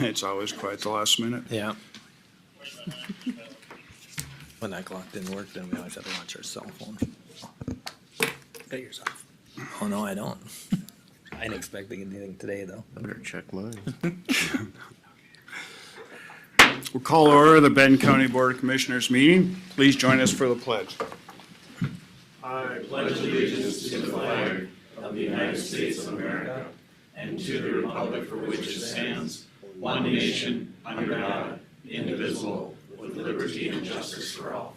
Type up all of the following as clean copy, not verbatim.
It's always quite the last minute. Yeah. When that clock didn't work, then we always had to watch our cell phone. Got yours off. Oh, no, I don't. I didn't expect anything today, though. I better check mine. We'll call to order the Benton County Board of Commissioners meeting. Please join us for the pledge. I pledge allegiance to the flag of the United States of America and to the republic for which it stands, one nation, under God, indivisible, with liberty and justice for all.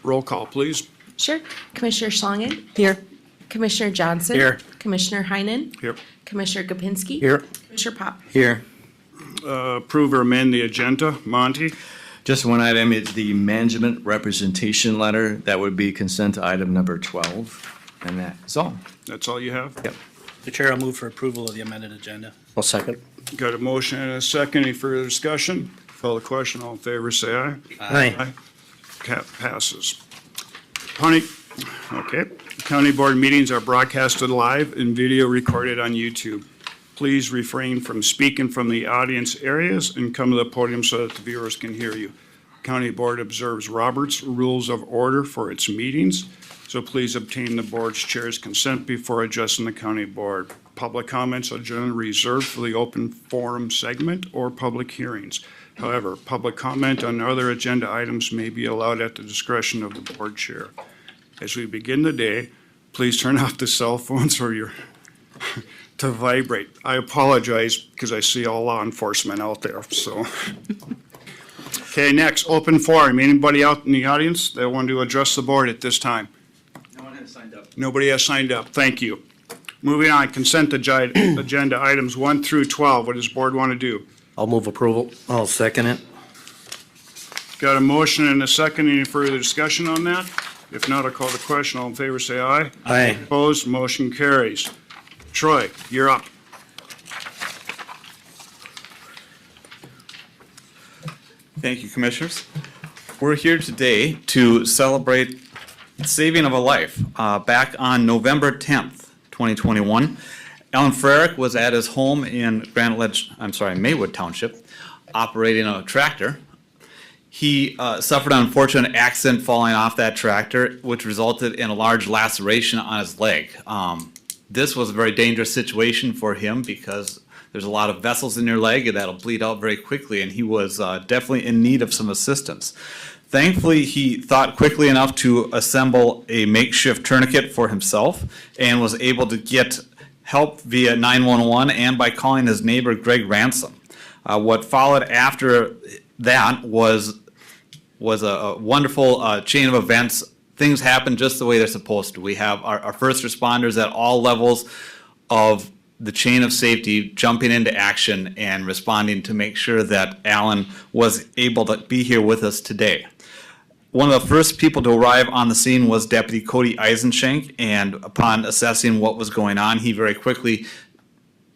Roll call, please. Sure. Commissioner Schlangen? Here. Commissioner Johnson? Here. Commissioner Heinen? Here. Commissioner Gopinski? Here. Commissioner Pop? Here. Approve or amend the agenda. Monty? Just one item, it's the management representation letter. That would be consent to item number 12, and that is all. That's all you have? Yep. The chair will move for approval of the amended agenda. I'll second. Got a motion and a second. Any further discussion? Call the question. All in favor, say aye. Aye. Passes. County Board meetings are broadcasted live and video recorded on YouTube. Please refrain from speaking from the audience areas and come to the podium so that the viewers can hear you. County Board observes Robert's Rules of Order for its meetings, so please obtain the board's chair's consent before addressing the county board. Public comments are generally reserved for the open forum segment or public hearings. However, public comment on other agenda items may be allowed at the discretion of the board chair. As we begin the day, please turn off the cell phones or your to vibrate. I apologize because I see all law enforcement out there, so. Okay, next, open forum. Anybody out in the audience that want to address the board at this time? No one has signed up. Nobody has signed up. Thank you. Moving on, consent agenda items 1 through 12. What does the board want to do? I'll move approval. I'll second it. Got a motion and a second. Any further discussion on that? If not, I'll call the question. All in favor, say aye. Aye. Opposed, motion carries. Troy, you're up. Thank you, Commissioners. We're here today to celebrate the saving of a life. Back on November 10th, 2021, Alan Frerick was at his home in Maywood Township, operating a tractor. He suffered an unfortunate accident falling off that tractor, which resulted in a large laceration on his leg. This was a very dangerous situation for him because there's a lot of vessels in your leg and that'll bleed out very quickly, and he was definitely in need of some assistance. Thankfully, he thought quickly enough to assemble a makeshift tourniquet for himself and was able to get help via 911 and by calling his neighbor Greg Ransom. What followed after that was a wonderful chain of events. Things happen just the way they're supposed to. We have our first responders at all levels of the chain of safety jumping into action and responding to make sure that Alan was able to be here with us today. One of the first people to arrive on the scene was Deputy Cody Eisenschenk, and upon assessing what was going on, he very quickly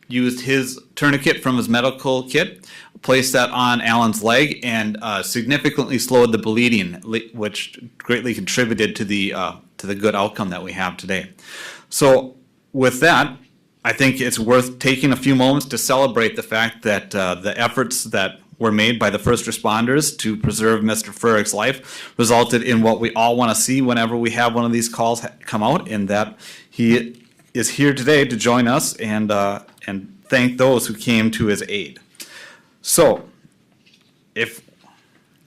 used his tourniquet from his medical kit, placed that on Alan's leg, and significantly slowed the bleeding, which greatly contributed to the good outcome that we have today. So with that, I think it's worth taking a few moments to celebrate the fact that the efforts that were made by the first responders to preserve Mr. Frerick's life resulted in what we all want to see whenever we have one of these calls come out, and that he is here today to join us and thank those who came to his aid. So, if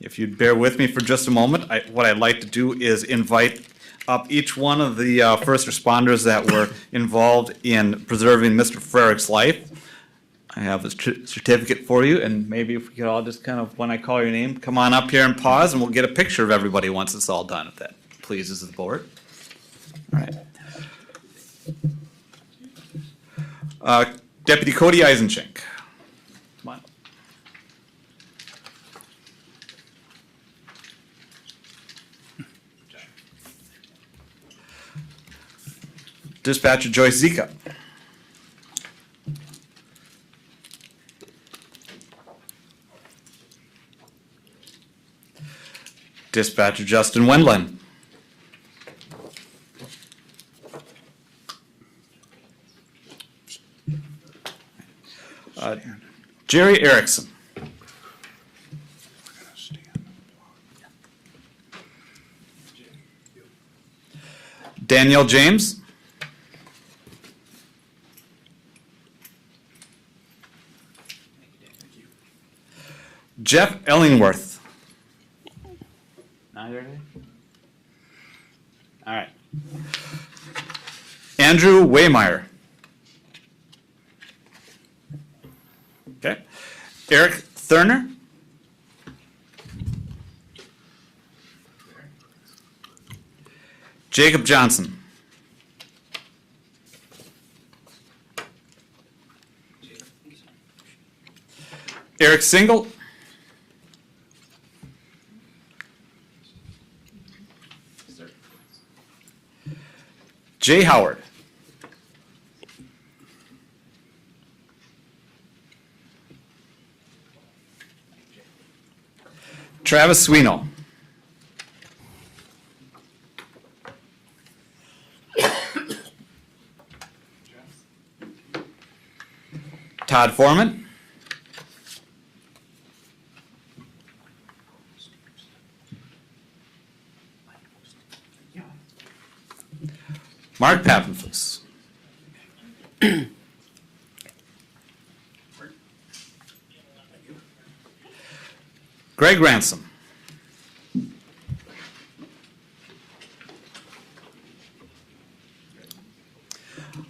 you'd bear with me for just a moment, what I'd like to do is invite up each one of the first responders that were involved in preserving Mr. Frerick's life. I have a certificate for you, and maybe if we could all just kind of, when I call your name, come on up here and pause, and we'll get a picture of everybody once it's all done, if that pleases the board. All right. Deputy Cody Eisenschenk. Come on. Dispatcher Joyce Zika. Dispatcher Justin Wendland. Jerry Erickson. Danielle James. Jeff Ellingworth. Not here today? All right. Andrew Waymeyer. Okay. Eric Thurner. Jacob Johnson. Eric Single. Jay Howard. Travis Sweeney. Todd Foreman. Mark Pappenfuss. Greg Ransom.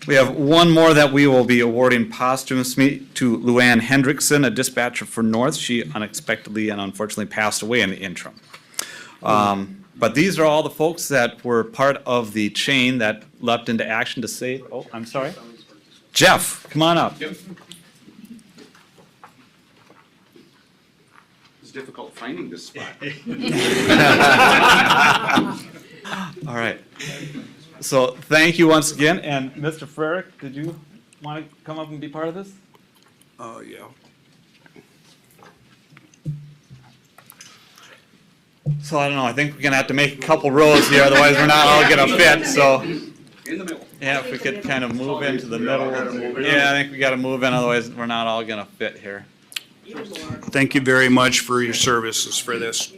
We have one more that we will be awarding posthumously to Luann Hendrickson, a dispatcher for North. She unexpectedly and unfortunately passed away in the interim. But these are all the folks that were part of the chain that leapt into action to save. Oh, I'm sorry. Jeff, come on up. It's difficult finding this spot. All right. So thank you once again. And Mr. Frerick, did you want to come up and be part of this? Oh, yeah. So I don't know. I think we're gonna have to make a couple rows here, otherwise we're not all gonna fit. So In the middle. yeah, if we could kind of move into the middle. Yeah, I think we got to move in, otherwise we're not all gonna fit here. Thank you very much for your services for this.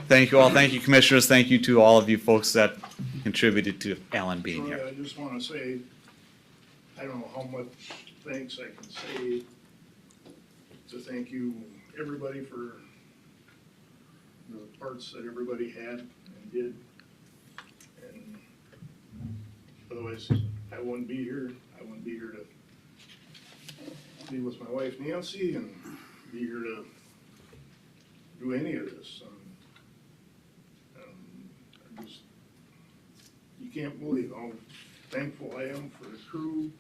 Thank you all. Thank you, commissioners. Thank you to all of you folks that contributed to Alan being Sorry, here. I just want to say, I don't know how much thanks I can say to thank you, everybody, for the parts that everybody had and did. And otherwise, I wouldn't be here. I wouldn't be here to be with my wife Nancy and be here to do any of this. I just, you can't believe how thankful I am for the crew.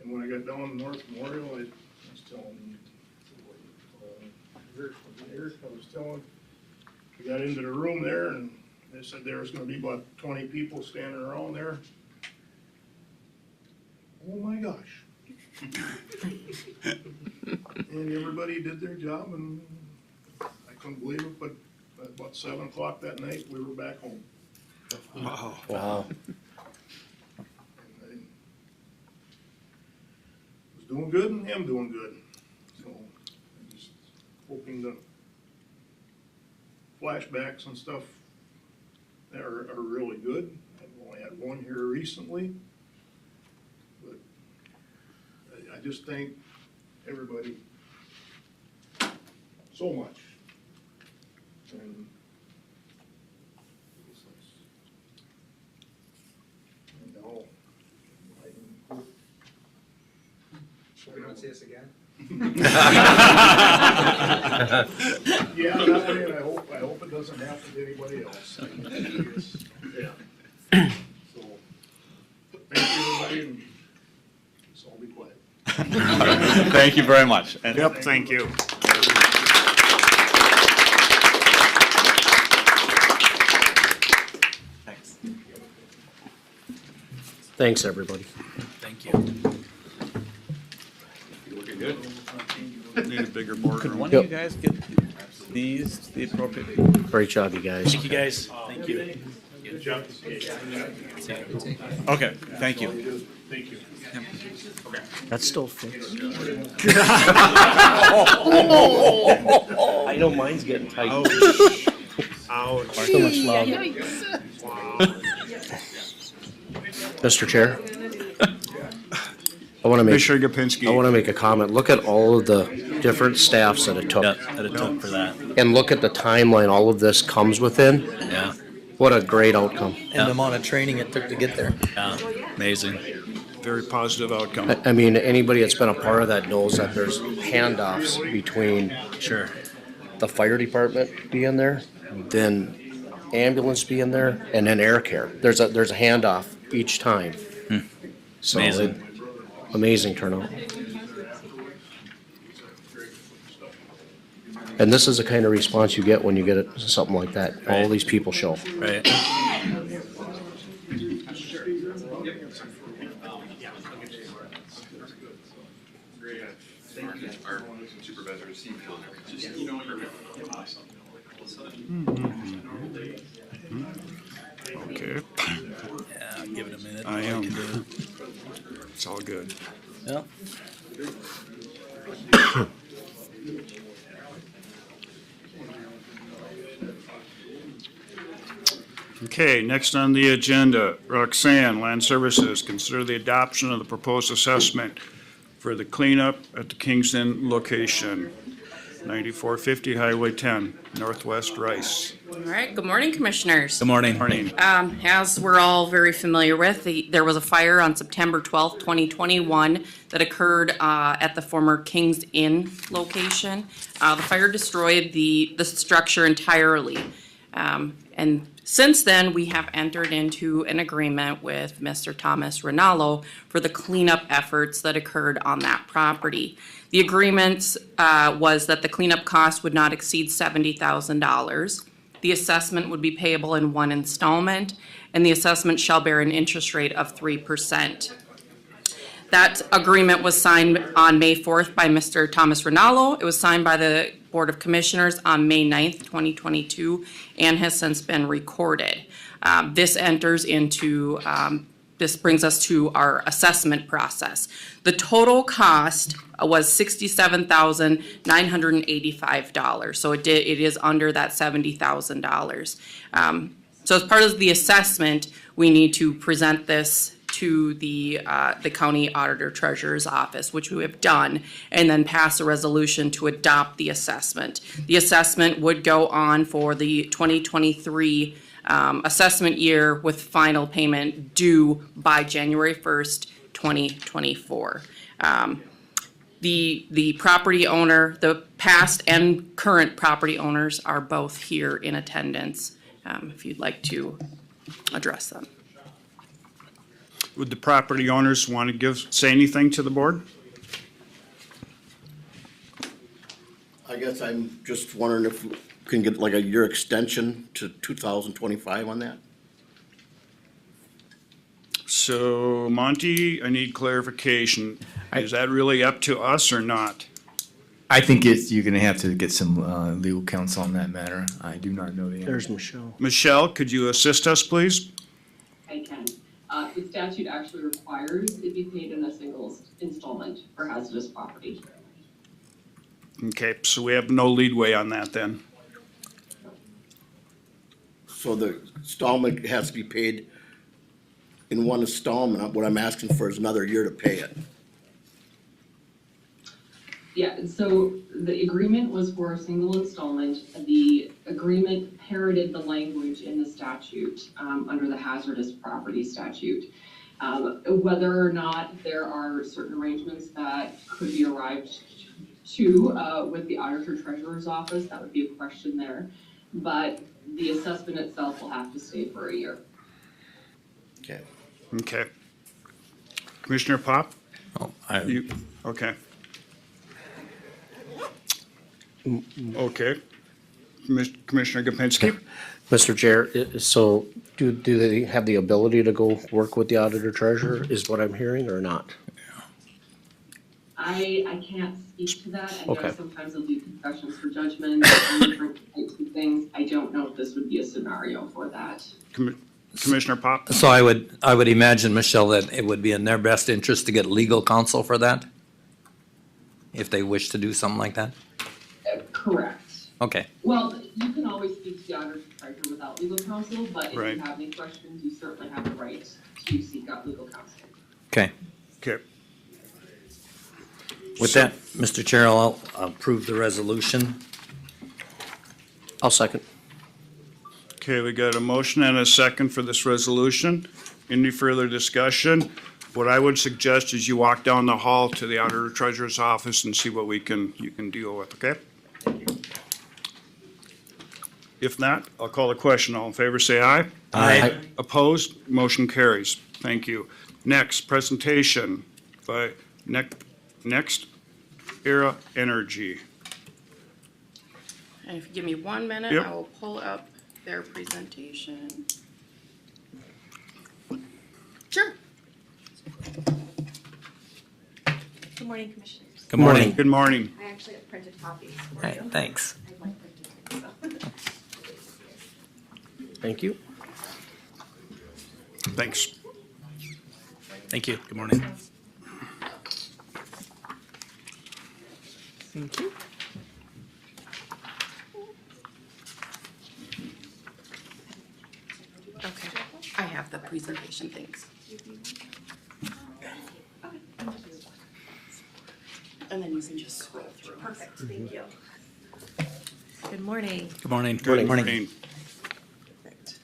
And when I got down to North Memorial, I was telling Eric, I was telling, we got into the room there and they said there was gonna be about 20 people standing around there. Oh my gosh. And everybody did their job and I couldn't believe it, but at about 7 o'clock that night, we were back home. Wow. And I was doing good and am doing good. So I'm just hoping the flashbacks and stuff are really good. I've only had one here recently. But I just thank everybody so much. And now, You want to see us again? yeah, that way, and I hope it doesn't happen to anybody else. Yeah. So, thank you, everybody, and so I'll be quiet. Thank you very much. And Yep, thank you. Thanks, everybody. Thank you. Looking good. Need a bigger Could boardroom. one of you guys get these, to the appropriate? Great job, you guys. Thank you, guys. Thank you. Okay, thank you. That's still fixed. I know mine's getting tight. Ouch. So much love. Mr. Chair. I want to make, Commissioner I Gopinski. want to make a comment. Look at all of the different staffs that it took. That it took for that. And look at the timeline all of this comes within. Yeah. What a great outcome. And the amount of training it took to get there. Yeah. Amazing. Very positive outcome. I mean, anybody that's been a part of that knows that there's handoffs between Sure. the fire department being there, then ambulance being there, and then air care. There's a handoff each time. So Amazing. amazing turnout. And this is the kind of response you get when you get something like that. All Right. these people show. Right. Our supervisor's email, just, awesome. Okay, Yeah. Give it a minute. I am. It's all good. Yeah. Okay, next on the agenda, Roxanne, Land Services, consider the adoption of the proposed assessment for the cleanup at the Kingston location, 9450 Highway 10, Northwest Rice. All right, good morning, Commissioners. Good morning. Morning. As we're all very familiar with, there was a fire on September 12th, 2021 that occurred at the former King's Inn location. The fire destroyed the structure entirely. And since then, we have entered into an agreement with Mr. Thomas Rinaldo for the cleanup efforts that occurred on that property. The agreement was that the cleanup cost would not exceed $70,000. The assessment would be payable in one installment, and the assessment shall bear an interest rate of 3%. That agreement was signed on May 4th by Mr. Thomas Rinaldo. It was signed by the Board of Commissioners on May 9th, 2022, and has since been recorded. This brings us to our assessment process. The total cost was $67,985, so it is under that $70,000. So as part of the assessment, we need to present this to the county auditor treasurer's office, which we have done, and then pass a resolution to adopt the assessment. The assessment would go on for the 2023 assessment year with final payment due by January 1st, 2024. The property owner, the past and current property owners are both here in attendance, if you'd like to address them. Would the property owners want to say anything to the board? I guess I'm just wondering if we can get like a year extension to 2025 on that? So Monty, I need clarification. Is that really up to us or not? I think you're gonna have to get some legal counsel on that matter. I do not know the answer. There's Michelle. Michelle, could you assist us, please? I can. The statute actually requires it be paid in a single installment for hazardous property. Okay, so we have no leadway on that then. So the installment has to be paid in one installment. What I'm asking for is another year to pay it. Yeah, so the agreement was for a single installment. The agreement parroted the language in the statute under the hazardous property statute. Whether or not there are certain arrangements that could be arrived to with the auditor treasurer's office, that would be a question there. But the assessment itself will have to stay for a year. Okay. Okay. Commissioner Pop? Oh, You, okay. Okay. Commissioner Gopinski? Mr. Chair, so Do they have the ability to go work with the auditor treasurer, is what I'm hearing, or not? I can't speak to that. I know Okay. sometimes they'll do confessions for judgment and different types of things. I don't know if this would be a scenario for that. Commissioner Pop? So I would imagine, Michelle, that it would be in their best interest to get legal counsel for that? If they wish to do something like that? Correct. Okay, Well, you can always speak to the auditor treasurer without legal counsel, but if Right. you have any questions, you certainly have the right to seek out legal counsel. okay. Okay. With that, Mr. Chair, I'll approve the resolution. I'll second. Okay, we got a motion and a second for this resolution. Any further discussion? What I would suggest is you walk down the hall to the auditor treasurer's office and see what you can deal with, okay? If not, I'll call the question. All in favor, say aye. Aye. Opposed? Motion carries. Thank you. Next, presentation by Next Era Energy. And if you give me 1 minute, Yep. I will pull up their presentation. Sure. Good morning, Commissioners. Good morning. Good morning. I actually have printed copies for Hey, you. thanks. I like printed, so. Thank you. Thanks. Thank you. Good morning. Thank you. Okay, I have the presentation, thanks. And then you can just scroll through. Perfect, thank you. Good morning. Good morning. Good morning. Perfect.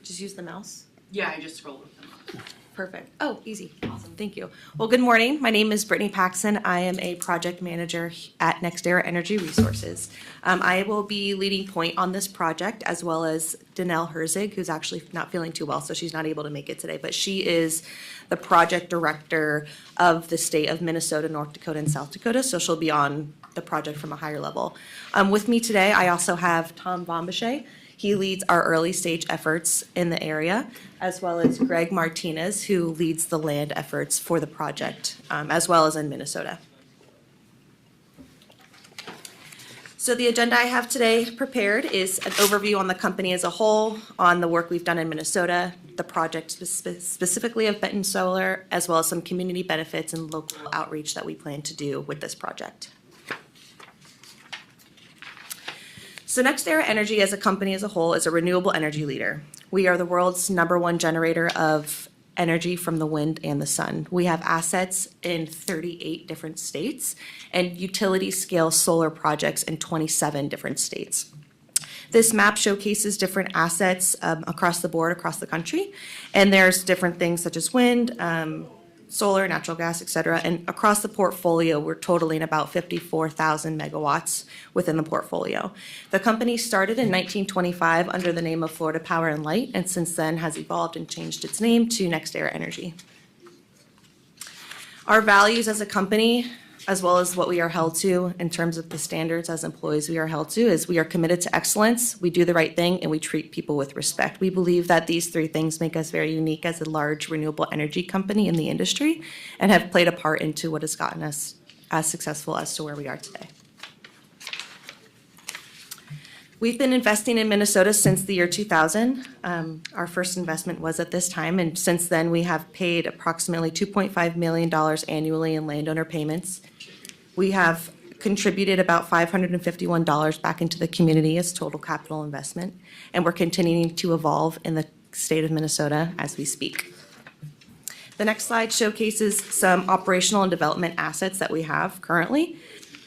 Just use the mouse? Yeah, I just scrolled with them. Perfect. Oh, easy. Awesome. Thank you. Well, good morning. My name is Brittany Paxson. I am a project manager at NextEra Energy Resources. I will be leading point on this project, as well as Danelle Herzig, who's actually not feeling too well, so she's not able to make it today. But she is the project director of the state of Minnesota, North Dakota, and South Dakota, so she'll be on the project from a higher level. With me today, I also have Tom Bombachet. He leads our early stage efforts in the area, as well as Greg Martinez, who leads the land efforts for the project, as well as in Minnesota. So the agenda I have today prepared is an overview on the company as a whole, on the work we've done in Minnesota, the project specifically of Betten Solar, as well as some community benefits and local outreach that we plan to do with this project. So NextEra Energy as a company as a whole is a renewable energy leader. We are the world's #1 generator of energy from the wind and the sun. We have assets in 38 different states and utility scale solar projects in 27 different states. This map showcases different assets across the board, across the country. And there's different things such as wind, solar, natural gas, et cetera. And across the portfolio, we're totaling about 54,000 megawatts within the portfolio. The company started in 1925 under the name of Florida Power and Light, and since then has evolved and changed its name to NextEra Energy. Our values as a company, as well as what we are held to in terms of the standards as employees we are held to, is we are committed to excellence, we do the right thing, and we treat people with respect. We believe that these three things make us very unique as a large renewable energy company in the industry and have played a part into what has gotten us as successful as to where we are today. We've been investing in Minnesota since the year 2000. Our first investment was at this time, and since then, we have paid approximately $2.5 million annually in landowner payments. We have contributed about $551 back into the community as total capital investment, and we're continuing to evolve in the state of Minnesota as we speak. The next slide showcases some operational and development assets that we have currently.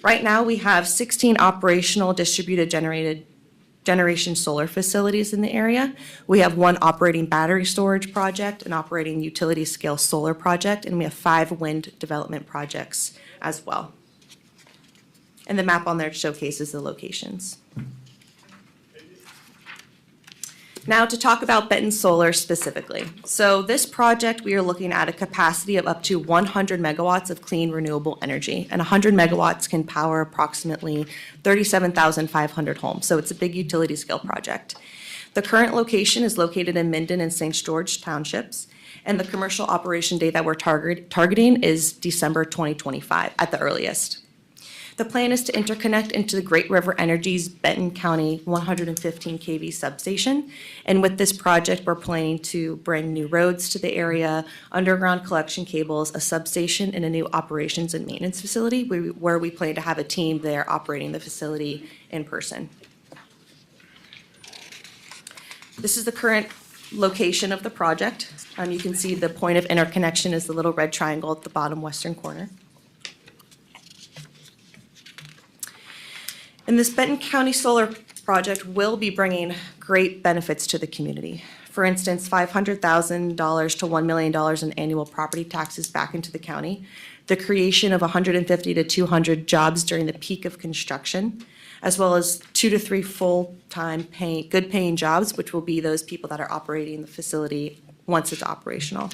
Right now, we have 16 operational distributed generation solar facilities in the area. We have 1 operating battery storage project, an operating utility scale solar project, and we have 5 wind development projects as well. And the map on there showcases the locations. Now to talk about Betten Solar specifically. So this project, we are looking at a capacity of up to 100 megawatts of clean renewable energy. And 100 megawatts can power approximately 37,500 homes. So it's a big utility scale project. The current location is located in Minden and St. George Townships, and the commercial operation date that we're targeting is December 2025 at the earliest. The plan is to interconnect into the Great River Energy's Benton County 115 kV substation. And with this project, we're planning to bring new roads to the area, underground collection cables, a substation, and a new operations and maintenance facility where we plan to have a team there operating the facility in person. This is the current location of the project. You can see the point of interconnection is the little red triangle at the bottom western corner. And this Benton County Solar project will be bringing great benefits to the community. For instance, $500,000 to $1 million in annual property taxes back into the county, the creation of 150 to 200 jobs during the peak of construction, as well as 2 to 3 full-time good paying jobs, which will be those people that are operating the facility once it's operational.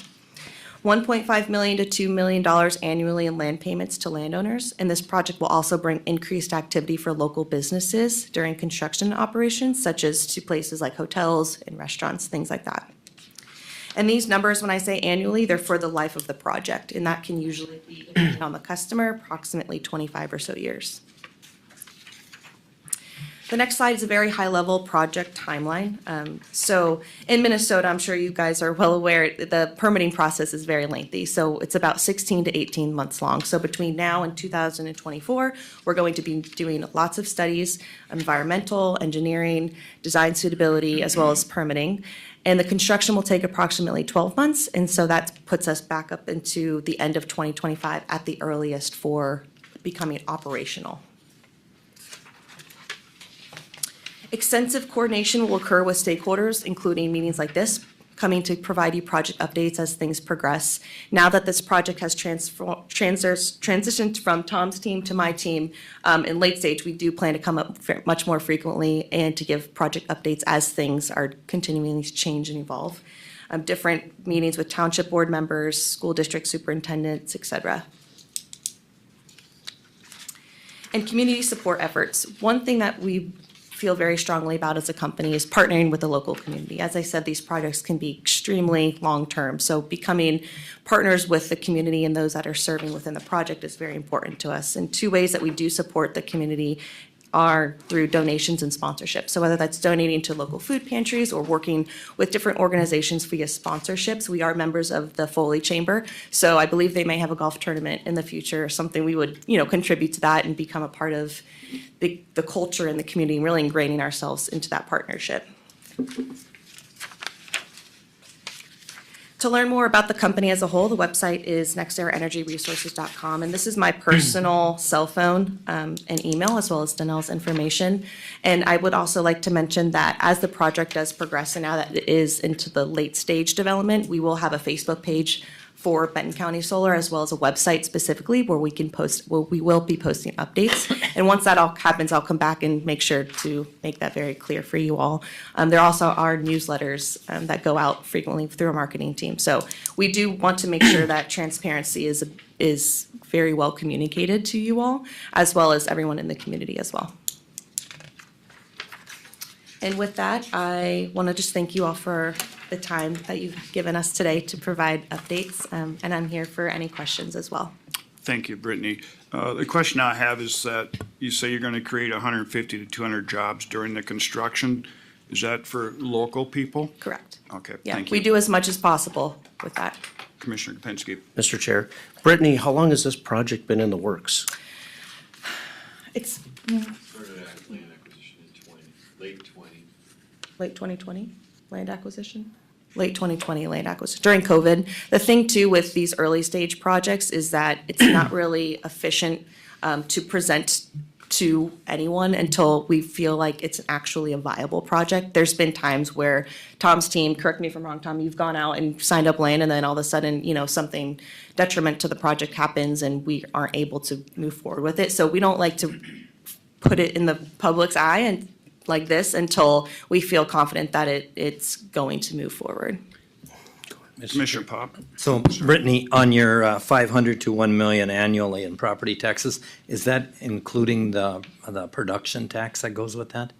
$1.5 million to $2 million annually in land payments to landowners, and this project will also bring increased activity for local businesses during construction operations, such as to places like hotels and restaurants, things like that. And these numbers, when I say annually, they're for the life of the project, and that can usually be, depending on the customer, approximately 25 or so years. The next slide is a very high-level project timeline. So in Minnesota, I'm sure you guys are well aware, the permitting process is very lengthy. So it's about 16 to 18 months long. So between now and 2024, we're going to be doing lots of studies, environmental, engineering, design suitability, as well as permitting. And the construction will take approximately 12 months. And so that puts us back up into the end of 2025 at the earliest for becoming operational. Extensive coordination will occur with stakeholders, including meetings like this, coming to provide you project updates as things progress. Now that this project has transitioned from Tom's team to my team in late stage, we do plan to come up much more frequently and to give project updates as things are continuing to change and evolve. Different meetings with township board members, school district superintendents, et cetera. And community support efforts. One thing that we feel very strongly about as a company is partnering with the local community. As I said, these projects can be extremely long-term, so becoming partners with the community and those that are serving within the project is very important to us. And two ways that we do support the community are through donations and sponsorships. So whether that's donating to local food pantries or working with different organizations via sponsorships. We are members of the Foley Chamber, so I believe they may have a golf tournament in the future or something. We would, contribute to that and become a part of the culture in the community and really ingraining ourselves into that partnership. To learn more about the company as a whole, the website is nexteraenergyresources.com, and this is my personal cell phone and email, as well as Danelle's information. And I would also like to mention that as the project does progress, and now that it is into the late stage development, we will have a Facebook page for Benton County Solar, as well as a website specifically where we will be posting updates. And once that all happens, I'll come back and make sure to make that very clear for you all. There also are newsletters that go out frequently through our marketing team. So we do want to make sure that transparency is very well communicated to you all, as well as everyone in the community as well. And with that, I want to just thank you all for the time that you've given us today to provide updates, and I'm here for any questions as well. Thank you, Brittany. The question I have is that you say you're going to create 150 to 200 jobs during the construction. Is that for local people? Correct. Okay, Yeah, thank we you. do as much as possible with that. Commissioner Kapinski. Mr. Chair, Brittany, how long has this project been in the works? It's Started at land acquisition in late 20. late 2020 land acquisition? Late 2020 land acquisition, during COVID. The thing too with these early stage projects is that it's not really efficient to present to anyone until we feel like it's actually a viable project. There's been times where Tom's team, correct me if I'm wrong, Tom, you've gone out and signed up land and then all of a sudden, something detriment to the project happens and we aren't able to move forward with it. So we don't like to put it in the public's eye and like this until we feel confident that it's going to move forward. Commissioner Pop. So Brittany, on your 500 to 1 million annually in property taxes, is that including the production tax that goes with that?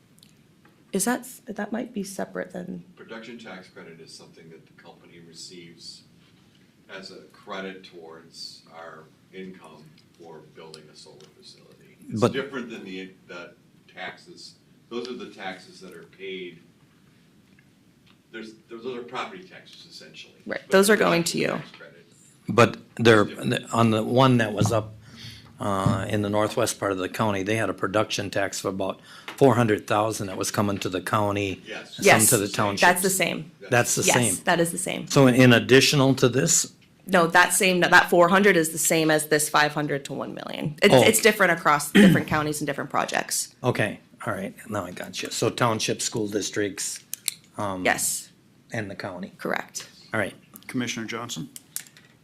that might be separate than, Production tax credit is something that the company receives as a credit towards our income for building a solar facility. It's But- different than the taxes. Those are the taxes that are paid. Those are property taxes essentially. Right, But those the are going to production you. tax credit, But they're, on the one that was up in the northwest part of the county, they had a production tax of about 400,000 that was coming to the county. Yes. Some yes, to the townships. that's the same. That's the same. Yes, that is the same. So in additional to this, No, that 400 is the same as this 500 to 1 million. Oh. It's different across different counties and different projects. okay, all right, now I got you. So township, school districts, Yes, and the county. correct. All right. Commissioner Johnson?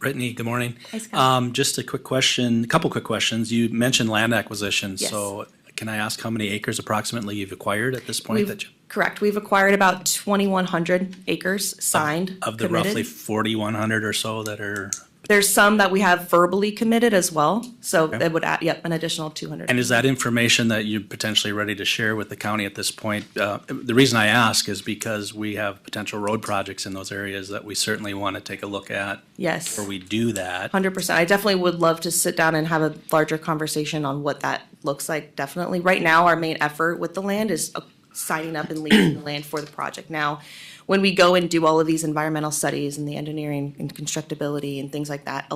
Brittany, good morning. Hi, Scott. Just a couple quick questions. You mentioned land acquisition, Yes. so can I ask how many acres approximately you've acquired at this point that you? Correct. We've acquired about 2,100 acres signed, Of the roughly committed. 4,100 or so that are, There's some that we have verbally committed as well, so Okay. it would add, an additional 200. and is that information that you're potentially ready to share with the county at this point? The reason I ask is because we have potential road projects in those areas that we certainly want to take a look at Yes, before we do that. 100%. I definitely would love to sit down and have a larger conversation on what that looks like, definitely. Right now, our main effort with the land is signing up and leasing the land for the project. Now, when we go and do all of these environmental studies and the engineering and constructability and things like that,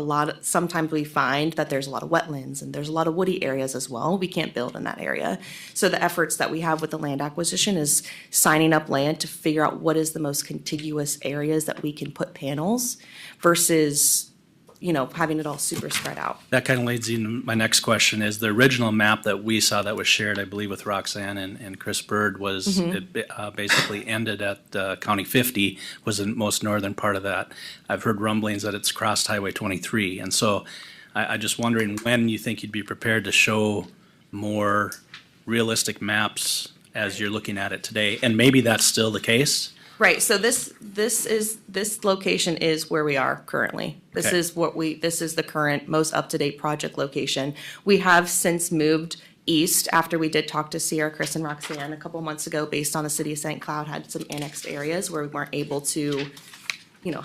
sometimes we find that there's a lot of wetlands and there's a lot of woody areas as well. We can't build in that area. So the efforts that we have with the land acquisition is signing up land to figure out what is the most contiguous areas that we can put panels versus, having it all super spread out. That kind of leads into my next question, is the original map that we saw that was shared, I believe, with Roxanne and Chris Bird was, it basically ended at County 50, was the most northern part of that. I've heard rumblings that it's crossed Highway 23, and so I just wondering when you think you'd be prepared to show more realistic maps as you're looking at it today, and maybe that's still the case? Right, so this location is where we are currently. This Okay. this is the current most up-to-date project location. We have since moved east after we did talk to Sierra, Chris, and Roxanne a couple months ago, based on the city of St. Cloud had some annexed areas where we weren't able to,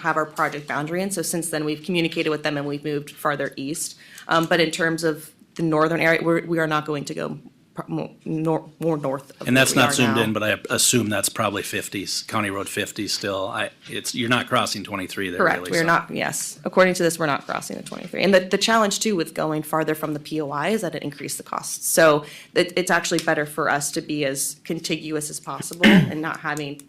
have our project boundary. And so since then, we've communicated with them and we've moved farther east. But in terms of the northern area, we are not going to go more north of And that's where we not are zoomed now. in, but I assume that's probably 50s, County Road 50 still. You're not crossing 23 there, really. Correct, we're so- not, yes. According to this, we're not crossing the 23. And the challenge too with going farther from the POI is that it increased the costs. So it's actually better for us to be as contiguous as possible and not having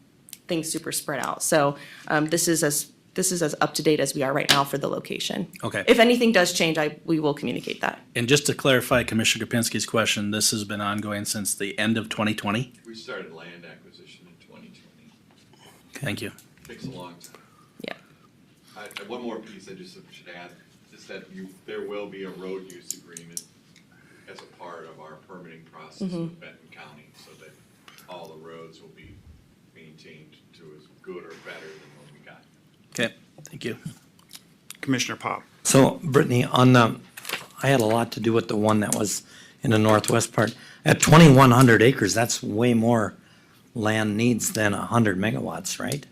things super spread out. So this is as up to date as we are right now for the location. Okay. If anything does change, we will communicate that. And just to clarify Commissioner Kapinski's question, this has been ongoing since the end of 2020? We started land acquisition in 2020. Thank you. Takes a long time. Yeah. One more piece I just should add, is that there will be a road use agreement as a part of our permitting process with Benton County, so that all the roads will be maintained to as good or better than what we got. Okay, thank you. Commissioner Pop? So Brittany, I had a lot to do with the one that was in the northwest part. At 2,100 acres, that's way more land needs than 100 megawatts, right?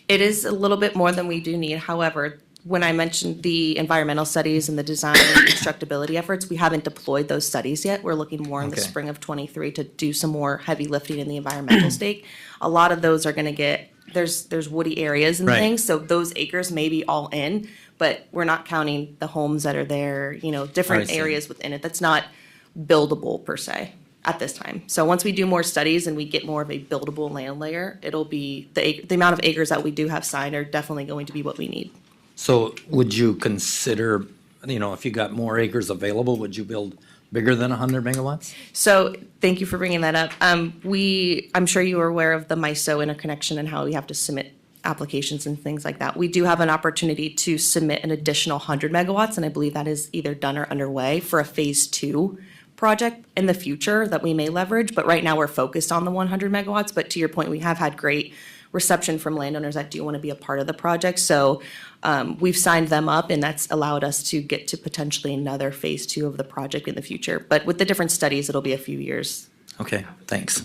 It is a little bit more than we do need. However, when I mentioned the environmental studies and the design and constructibility efforts, we haven't deployed those studies yet. We're looking more in the Okay. spring of '23 to do some more heavy lifting in the environmental stake. A lot of those are gonna there's woody areas and Right. things, so those acres may be all in, but we're not counting the homes that are there, different I see. areas within it. That's not buildable per se at this time. So once we do more studies and we get more of a buildable land layer, it'll be, the amount of acres that we do have signed are definitely going to be what we need. So would you consider, if you got more acres available, would you build bigger than 100 megawatts? So thank you for bringing that up. I'm sure you are aware of the MISO interconnection and how we have to submit applications and things like that. We do have an opportunity to submit an additional 100 megawatts, and I believe that is either done or underway for a phase 2 project in the future that we may leverage. But right now, we're focused on the 100 megawatts. But to your point, we have had great reception from landowners that do want to be a part of the project. So we've signed them up, and that's allowed us to get to potentially another phase 2 of the project in the future. But with the different studies, it'll be a few years. Okay, thanks.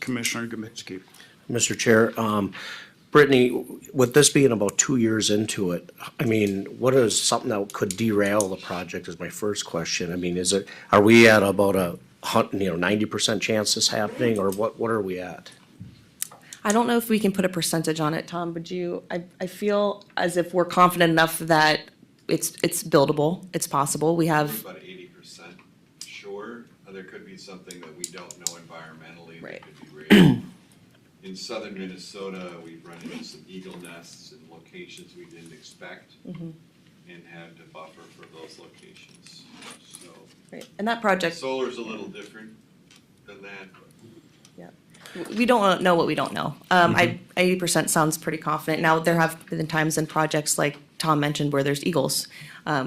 Commissioner Gubicki. Mr. Chair, Brittany, with this being about 2 years into it, I mean, what is something that could derail the project is my first question. I mean, are we at about a 90% chance this happening, or what are we at? I don't know if we can put a percentage on it, Tom, but I feel as if we're confident enough that it's buildable, it's possible. We have, About 80% sure. There could be something that we don't know environmentally Right. that could derail. In southern Minnesota, we've run into some eagle nests in locations we didn't expect and had to buffer for those locations. So right, and that project, solar's a little different than that. we don't know what we don't know. 80% sounds pretty confident. Now, there have been times in projects like Tom mentioned where there's eagles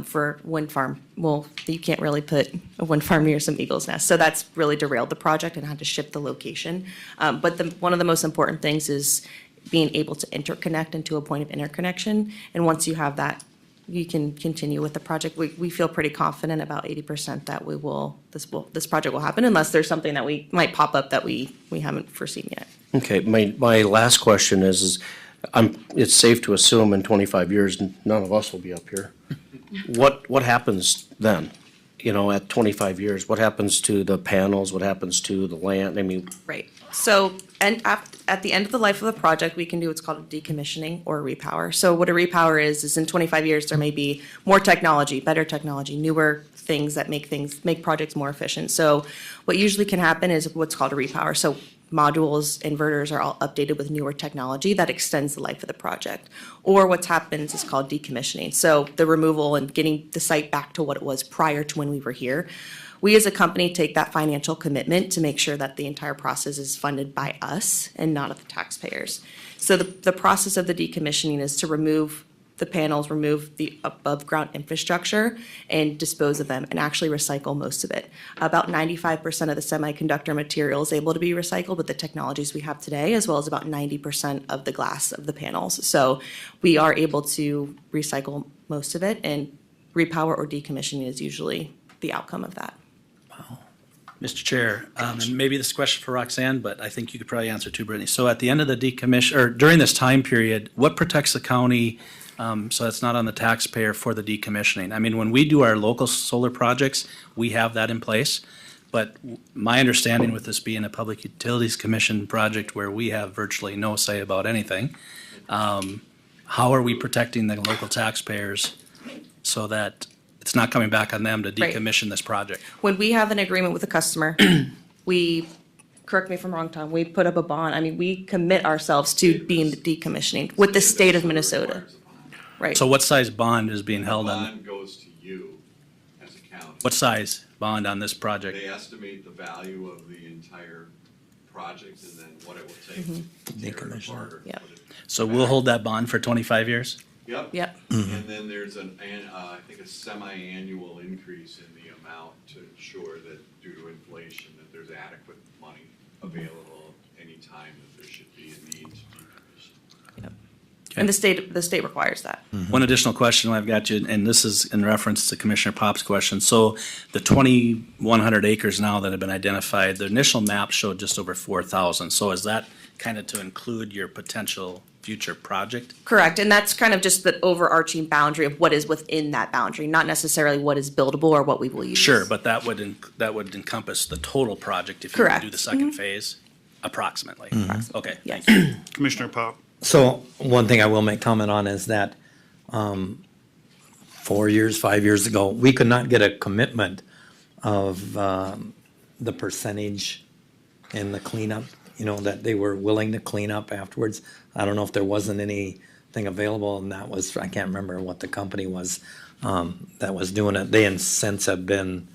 for wind farm. Well, you can't really put a wind farm near some eagles' nests. So that's really derailed the project and had to shift the location. But one of the most important things is being able to interconnect into a point of interconnection. And once you have that, you can continue with the project. We feel pretty confident about 80% that this project will happen unless there's something that we might pop up that we haven't foreseen yet. Okay, my last question is it's safe to assume in 25 years, none of us will be up here. What happens then? You know, at 25 years, what happens to the panels? What happens to the land? I mean, Right. So, and at the end of the life of the project, we can do what's called a decommissioning or a repower. So what a repower is in 25 years, there may be more technology, better technology, newer things that make projects more efficient. So what usually can happen is what's called a repower. So modules, inverters are all updated with newer technology that extends the life of the project. Or what happens is called decommissioning. So the removal and getting the site back to what it was prior to when we were here. We as a company take that financial commitment to make sure that the entire process is funded by us and not of the taxpayers. So the process of the decommissioning is to remove the panels, remove the above-ground infrastructure, and dispose of them, and actually recycle most of it. About 95% of the semiconductor material is able to be recycled with the technologies we have today, as well as about 90% of the glass of the panels. So we are able to recycle most of it, and repower or decommissioning is usually the outcome of that. Mr. Chair, and maybe this is a question for Roxanne, but I think you could probably answer too, Brittany. So at the end of the decommission, or during this time period, what protects the county, so it's not on the taxpayer for the decommissioning? I mean, when we do our local solar projects, we have that in place. But my understanding with this being a Public Utilities Commission project where we have virtually no say about anything, how are we protecting the local taxpayers so that it's not coming back on them to Right. decommission this project? When we have an agreement with a customer, we, correct me if I'm wrong, Tom, we put up a bond. I mean, we commit ourselves to being the decommissioning with the state of Minnesota. Right. So what size bond is being The held on? bond goes to you as a county. What size bond on this project? They estimate the value of the entire project and then what it will take to tear it Decommission. apart or Yep. put it So we'll hold that bond for 25 years? Yep. Yep. And then there's I think a semi-annual increase in the amount to ensure that due to inflation, that there's adequate money available anytime that there should be a need to decommission. And the state requires that. One additional question I've got you, and this is in reference to Commissioner Pop's question. So the 2,100 acres now that have been identified, the initial map showed just over 4,000. So is that kind of to include your potential future project? Correct, and that's kind of just the overarching boundary of what is within that boundary, not necessarily what is buildable or what we will use. Sure, but that would encompass the total project if you were to do Correct. the second phase, approximately. Okay, Yes. thank you. Commissioner Pop. So one thing I will make comment on is that 4 years, 5 years ago, we could not get a commitment of the percentage in the cleanup, that they were willing to clean up afterwards. I don't know if there wasn't anything available, and that was, I can't remember what the company was that was doing it. They since have been,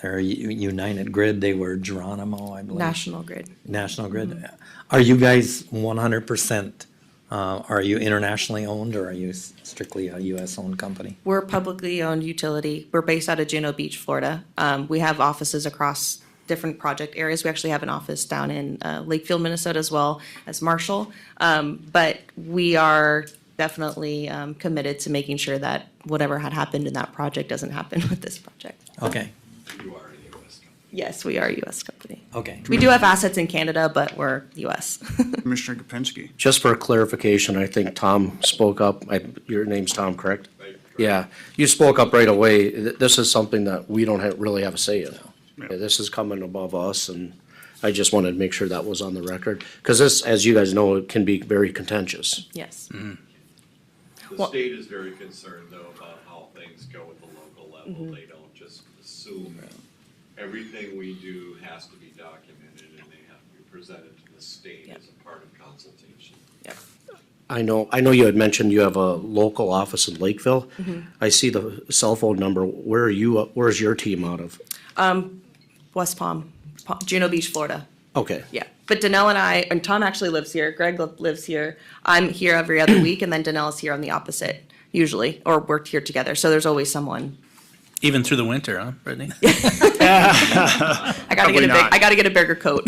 they're United Grid, they were Geronimo, I believe. National Grid. National Grid. Are you guys 100%, are you internationally owned, or are you strictly a US-owned company? We're a publicly owned utility. We're based out of Juneau Beach, Florida. We have offices across different project areas. We actually have an office down in Lakefield, Minnesota, as well as Marshall. But we are definitely committed to making sure that whatever had happened in that project doesn't happen with this project. Okay. You are a US company. Yes, we are a US company. Okay. We do have assets in Canada, but we're US. Commissioner Kapinski. Just for clarification, I think Tom spoke up. Your name's Tom, correct? Yeah, you spoke up right away. This is something that we don't really have a say in. Yeah. This is coming above us, and I just wanted to make sure that was on the record. Because this, as you guys know, it can be very contentious. Yes. The Well- state is very concerned though about how things go at the local level. They don't just assume everything we do has to be documented and they have to be presented to the state Yep. as a part of consultation. Yep. I know you had mentioned you have a local office in Lakeville. I see the cell phone number. Where are you, where's your team out of? West Palm, Juno Beach, Florida. Okay, Yeah, but Danelle and I, and Tom actually lives here, Greg lives here. I'm here every other week, and then Danelle's here on the opposite, usually, or worked here together, so there's always someone. Even through the winter, huh, Brittany? I gotta Probably not. I gotta get a bigger coat.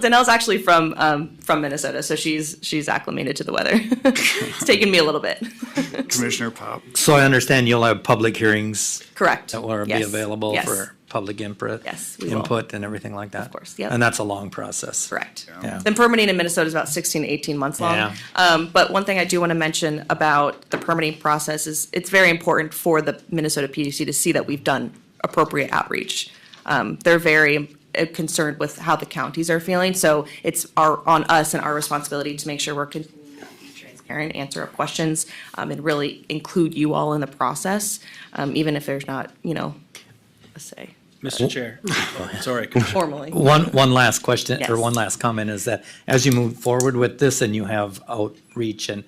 Danelle's actually from Minnesota, so she's acclimated to the weather. It's taken me a little bit. Commissioner Pop. So I understand you'll have public hearings Correct. that will be Yes. available Yes. for public input? Yes, we will. Input and everything like that? Of course, yep. And that's a long process? Correct. Yeah. And permitting in Minnesota is about 16 to 18 months long. Yeah. But one thing I do want to mention about the permitting process is it's very important for the Minnesota PUC to see that we've done appropriate outreach. They're very concerned with how the counties are feeling, so it's on us and our responsibility to make sure we're continuing to be transparent, answer our questions, and really include you all in the process, even if there's not, a say Mr. Chair, sorry. formally. One last question, or Yes. one last comment is that as you move forward with this and you have outreach and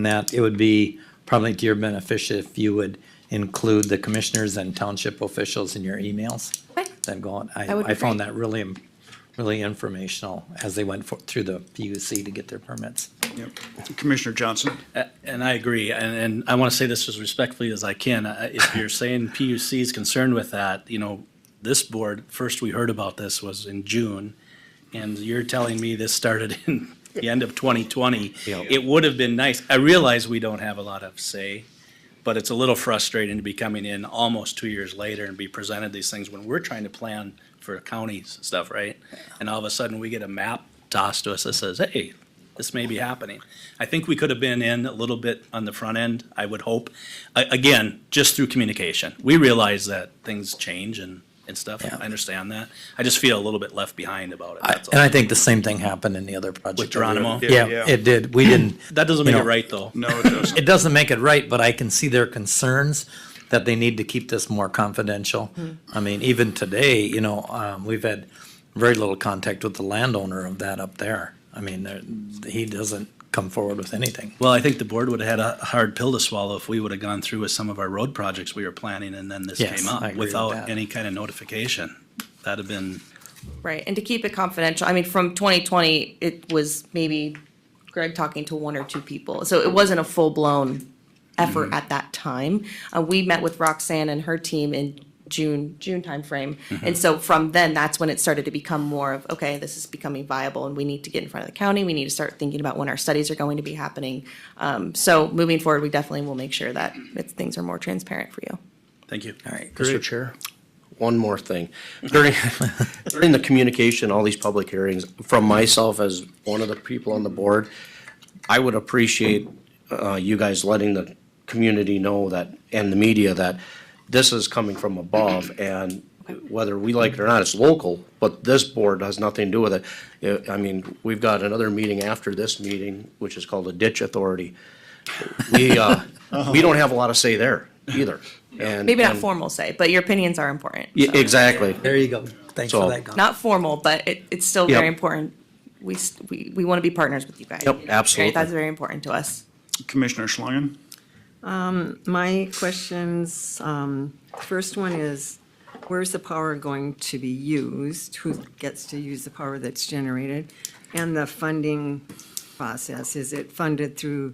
that, it would be probably to your benefit if you would include the commissioners and township officials in your emails Okay. that go on. That would be I found great. that really informational as they went through the PUC to get their permits. Yep. Commissioner Johnson. And I agree, and I want to say this as respectfully as I can. If you're saying PUC is concerned with that, this board, first we heard about this was in June, and you're telling me this started in the end of 2020. It would have been nice. I realize we don't have a lot of say, but it's a little frustrating to be coming in almost 2 years later and be presented these things when we're trying to plan for counties stuff, right? And all of a sudden, we get a map tossed to us that says, hey, this may be happening. I think we could have been in a little bit on the front end, I would hope. Again, just through communication. We realize that things change and stuff. Yeah. I understand that. I just feel a little bit left behind about it, that's And I all. think the same thing happened in the other project. With Geronimo? Yeah, it did. We didn't. That doesn't you make it know, right, though. No, it doesn't. It doesn't make it right, but I can see their concerns that they need to keep this more confidential. I mean, even today, we've had very little contact with the landowner of that up there. I mean, he doesn't come forward with anything. Well, I think the board would have had a hard pill to swallow if we would have gone through with some of our road projects we were planning and then this Yes, came up I agree with without that. any kind of notification. That'd have been, Right, and to keep it confidential, I mean, from 2020, it was maybe Greg talking to one or two people, so it wasn't a full-blown effort at that time. We met with Roxanne and her team in June timeframe, and so from then, that's when it started to become more of, okay, this is becoming viable, and we need to get in front of the county, we need to start thinking about when our studies are going to be happening. So moving forward, we definitely will make sure that things are more transparent for you. thank you. All right. Mr. Chair, one more thing. During the communication, all these public hearings, from myself as one of the people on the board, I would appreciate you guys letting the community know that, and the media, that this is coming from above, and whether we like it or not, it's local, but this board has nothing to do with it. I mean, we've got another meeting after this meeting, which is called the Ditch Authority. We don't have a lot of say there either. And Maybe not formal say, but your opinions are important. Yeah, so. exactly. There you go. Thanks So- for that. Gon. Not formal, but it's still Yep. very important. We want to be partners with you guys. Yep, absolutely. That's very important to us. Commissioner Schlangen. My questions, first one is, where's the power going to be used? Who gets to use the power that's generated? And the funding process, is it funded through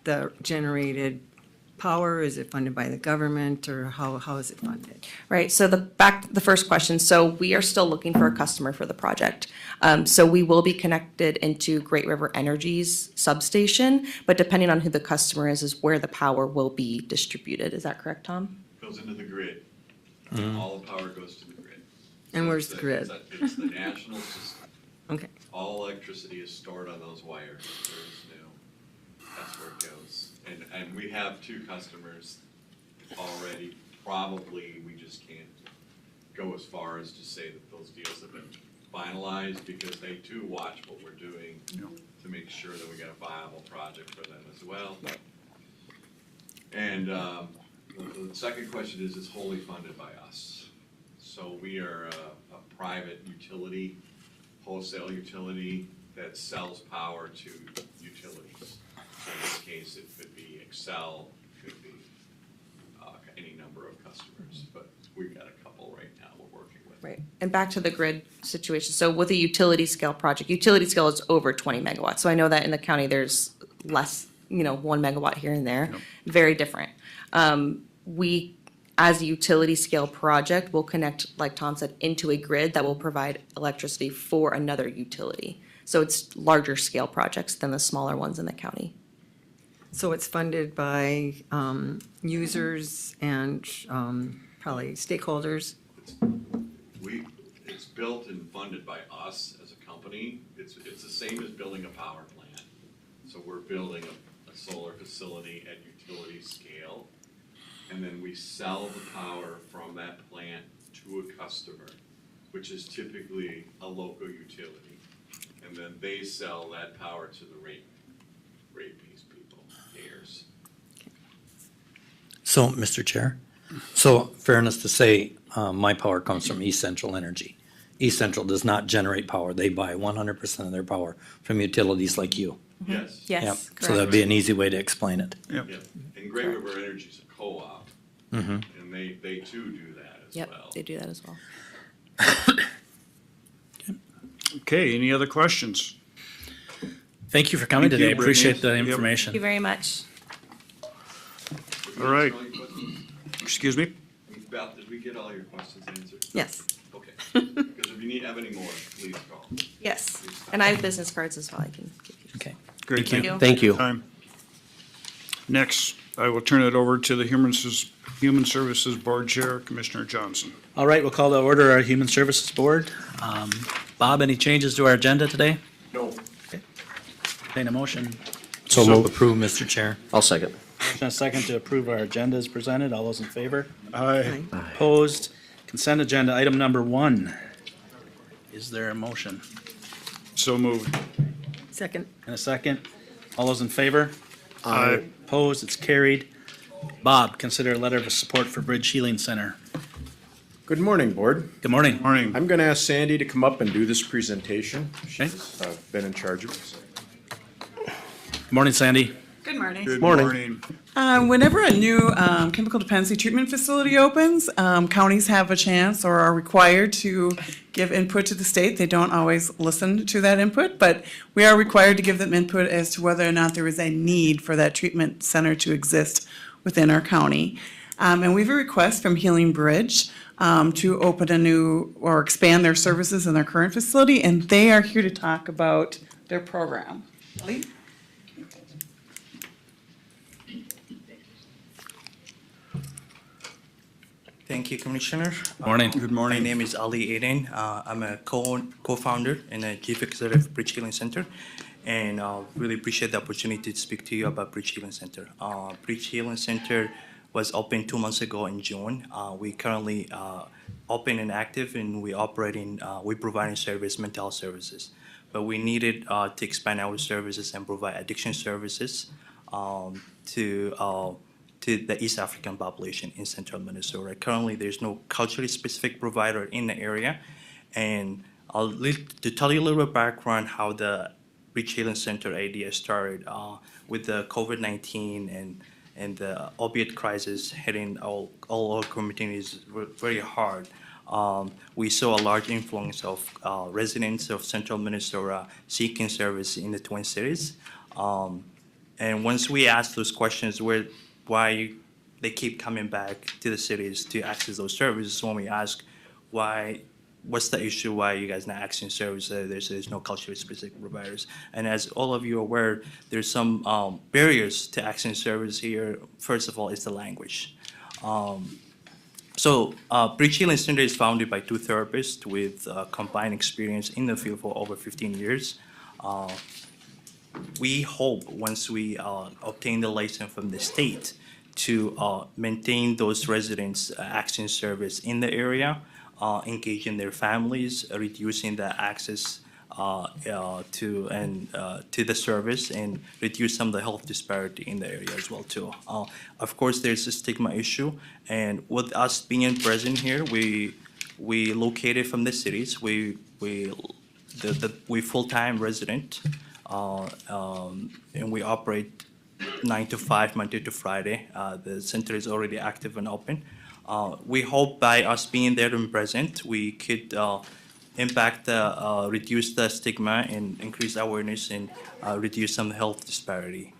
the generated power? Is it funded by the government, or how is it funded? Right, so back to the first question, so we are still looking for a customer for the project. So we will be connected into Great River Energy's substation, but depending on who the customer is where the power will be distributed. Is that correct, Tom? goes into the grid. All the power goes to the grid. And So where's it's the grid? It's the national system. Okay. All electricity is stored on those wires. There is no, that's where it goes. And we have two customers already. Probably, we just can't go as far as to say that those deals have been finalized, because they too watch what we're doing to make sure that we got a viable project for them as well. And the second question is, it's wholly funded by us. So we are a private utility, wholesale utility that sells power to utilities. So in this case, it could be Excel, could be any number of customers, but we've got a couple right now we're working with. Right, and back to the grid situation, so with a utility scale project, utility scale is over 20 megawatts, so I know that in the county there's less, 1 megawatt here and there, very different. We, as a utility scale project, will connect, like Tom said, into a grid that will provide electricity for another utility. So it's larger scale projects than the smaller ones in the county. So it's funded by users and probably stakeholders? It's built and funded by us as a company. It's the same as building a power plant. So we're building a solar facility at utility scale. And then we sell the power from that plant to a customer, which is typically a local utility. And then they sell that power to the rate-based people, payers. So, Mr. Chair, so fairness to say, my power comes from East Central Energy. East Central does not generate power. They buy 100% of their power from utilities like you. Yes. Yep. Yes, So correct. that'd be an easy way to explain it. Yeah. And Great River Energy is a co-op, and they too do that as Yep, well. they do that as well. Okay, any other questions? Thank you for coming Thank you, today. Appreciate the Brittany. Yep. information. Thank you very much. Did we All right. answer all your questions? Excuse me? Beth, did we get all your questions answered? Yes. Okay. Because if you have any more, please call. Yes, and I have business cards as well I can give you. Okay. Great, Thank you. Thank you. Time. Next, I will turn it over to the Human Services Board Chair, Commissioner Johnson. All right, we'll call to order our Human Services Board. Bob, any changes to our agenda today? No. Entertain a motion. So So moved. approved, Mr. Chair. I'll second. Motion and a second to approve our agenda as presented. All those in favor? Aye. Opposed? Consent agenda, item number 1. Is there a motion? So moved. Second? And a second? All those in favor? Aye. Opposed? It's carried. Bob, consider a letter of support for Bridge Healing Center. Good morning, Board. Good morning. Morning. I'm going to ask Sandy to come up and do this presentation. Okay. She's been in charge of it. Good morning, Sandy. Good morning. Good Morning. morning. Whenever a new chemical dependency treatment facility opens, counties have a chance or are required to give input to the state. They don't always listen to that input, but we are required to give them input as to whether or not there is a need for that treatment center to exist within our county. And we have a request from Healing Bridge to open a new or expand their services in their current facility, and they are here to talk about their program. Ellie? Thank you, Commissioner. Morning. Good morning. My name is Ali Aden. I'm a co-founder and a chief executive of Bridge Healing Center, and really appreciate the opportunity to speak to you about Bridge Healing Center. Bridge Healing Center was opened 2 months ago in June. We currently open and active, and we providing service, mental health services. But we needed to expand our services and provide addiction services to the East African population in central Minnesota. Currently, there's no culturally specific provider in the area. And to tell you a little bit background how the Bridge Healing Center idea started with the COVID-19 and the opiate crisis hitting all our communities very hard. We saw a large influence of residents of central Minnesota seeking service in the Twin Cities. And once we asked those questions, why they keep coming back to the cities to access those services, when we ask what's the issue, why you guys not accessing services, there's no culturally specific providers. And as all of you are aware, there's some barriers to accessing service here. First of all, it's the language. So, Bridge Healing Center is founded by two therapists with combined experience in the field for over 15 years. We hope once we obtain the license from the state to maintain those residents' access service in the area, engaging their families, reducing the access to the service, and reduce some of the health disparity in the area as well too. Of course, there's a stigma issue, and with us being present here, we located from the cities. We full-time resident, and we operate 9 to 5 Monday to Friday. The center is already active and open. We hope by us being there and present, we could impact, reduce the stigma and increase awareness and reduce some health disparity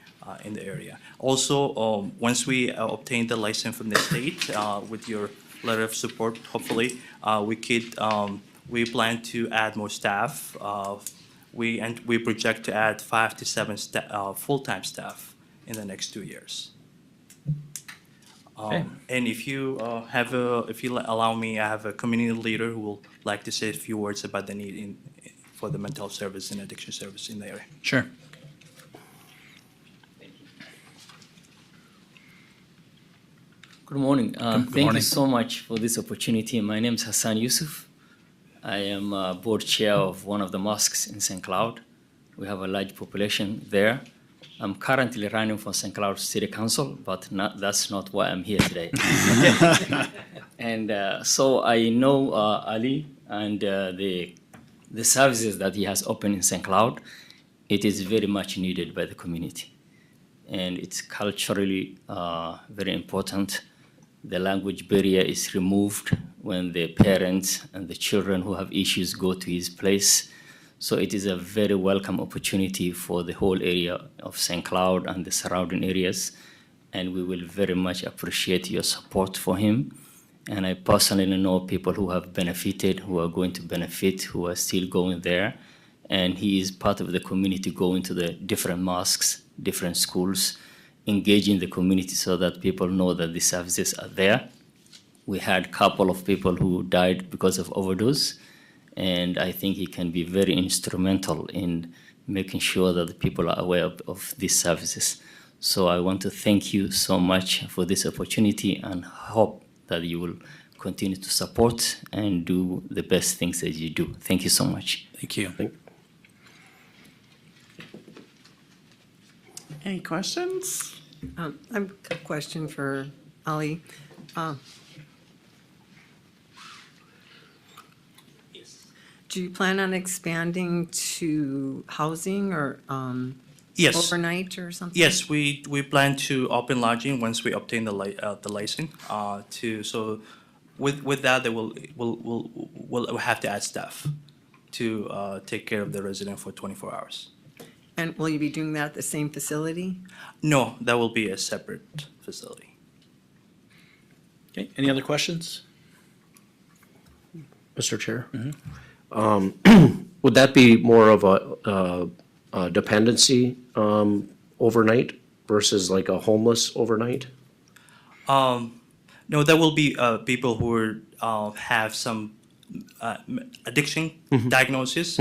in the area. Also, once we obtain the license from the state, with your letter of support, hopefully, we plan to add more staff. We project to add 5 to 7 full-time staff in the next 2 years. Okay. And if you allow me, I have a community leader who will like to say a few words about the need for the mental health service and addiction service in the area. Sure. Good morning. Thank morning. you so much for this opportunity. My name is Hassan Yusuf. I am board chair of one of the mosques in St. Cloud. We have a large population there. I'm currently running for St. Cloud City Council, but that's not why I'm here today. And so I know Ali and the services that he has opened in St. Cloud. It is very much needed by the community. And it's culturally very important. The language barrier is removed when the parents and the children who have issues go to his place. So it is a very welcome opportunity for the whole area of St. Cloud and the surrounding areas. And we will very much appreciate your support for him. And I personally know people who have benefited, who are going to benefit, who are still going there. And he is part of the community going to the different mosques, different schools, engaging the community so that people know that the services are there. We had a couple of people who died because of overdose. And I think he can be very instrumental in making sure that the people are aware of these services. So I want to thank you so much for this opportunity and hope that you will continue to support and do the best things that you do. Thank you so much. Thank you. Any questions? I have a question for Ali. Do you plan on expanding to housing or Yes. overnight or something? Yes, we plan to open lodging once we obtain the license. So with that, we'll have to add staff to take care of the resident for 24 hours. And will you be doing that at the same facility? No, that will be a separate facility. Okay, any other questions? Mr. Chair? Would that be more of a dependency overnight versus like a homeless overnight? No, there will be people who have some addiction diagnosis.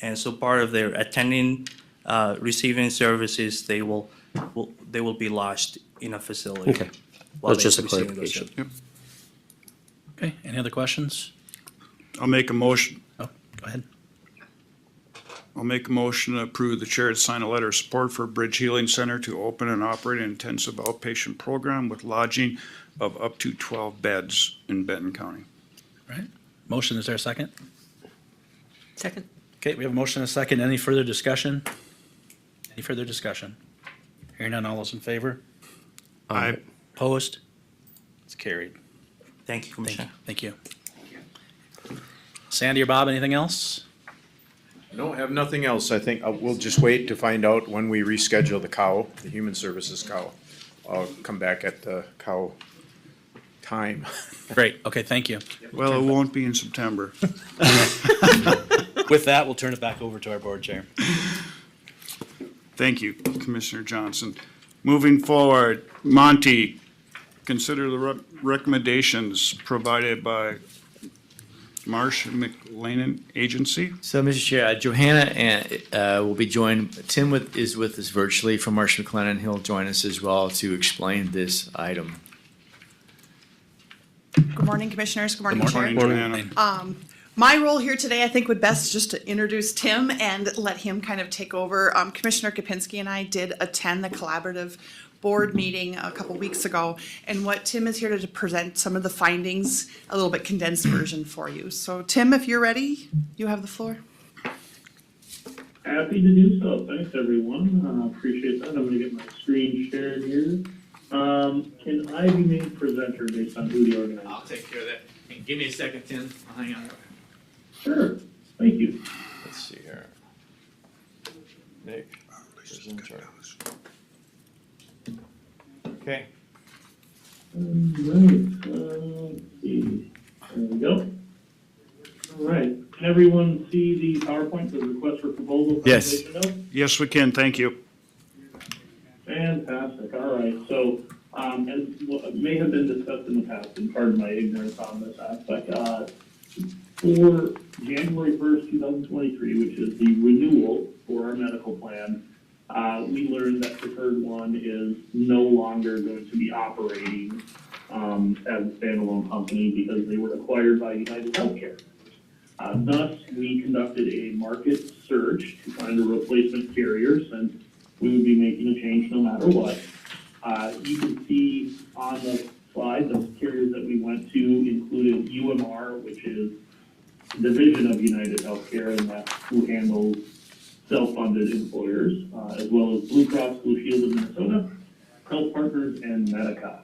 And so part of their attending, receiving services, they will be lodged in a facility. Okay, while that's just a they're receiving those clarification. Okay, any other questions? I'll make a motion. Oh, go ahead. I'll make a motion to approve the chair to sign a letter of support for Bridge Healing Center to open and operate an intensive outpatient program with lodging of up to 12 beds in Benton County. Right. Motion, is there a second? Second. Okay, we have a motion and a second. Any further discussion? Any further discussion? Hearing none, all those in favor? Aye. Opposed? It's carried. Thank you, Commissioner. Thank you. Sandy or Bob, anything else? No, I have nothing else. I think we'll just wait to find out when we reschedule the cow, the human services cow. I'll come back at the cow time. Great, okay, thank you. Well, it won't be in September. With that, we'll turn it back over to our board chair. Thank you, Commissioner Johnson. Moving forward, Monty, consider the recommendations provided by Marsh McLennan Agency. So, Mr. Chair, Johanna will be joined, Tim is with us virtually from Marsh McLennan. He'll join us as well to explain this item. Good morning, Commissioners. Good morning, Chair. Joanna. My role here today, I think would best just to introduce Tim and let him kind of take over. Commissioner Kapinski and I did attend the collaborative board meeting a couple weeks ago. And what Tim is here to present some of the findings, a little bit condensed version for you. So Tim, if you're ready, you have the floor. Happy to do so. Thanks, everyone. Appreciate that. I'm gonna get my screen shared here. Can I be made presenter based on who the organizer? I'll take care of that. And give me a second, Tim. I'll hang on. Sure. Thank you. Let's see here. Nick, presenter. Okay. Alright, let's see. There we go. Alright, can everyone see the PowerPoint, the request for proposal? Yes. presentation note? Yes, we can, thank you. Fantastic, all right, so, as what may have been discussed in the past, and pardon my ignorance on this aspect, for January 1st, 2023, which is the renewal for our medical plan, we learned that Preferred One is no longer going to be operating as a standalone company because they were acquired by United Healthcare. Thus, we conducted a market search to find a replacement carrier since we would be making a change no matter what. You can see on the slide, the carriers that we went to included UMR, which is a division of United Healthcare, and that's who handles self-funded employers, as well as Blue Cross Blue Shield of Minnesota, Health Partners, and Medica.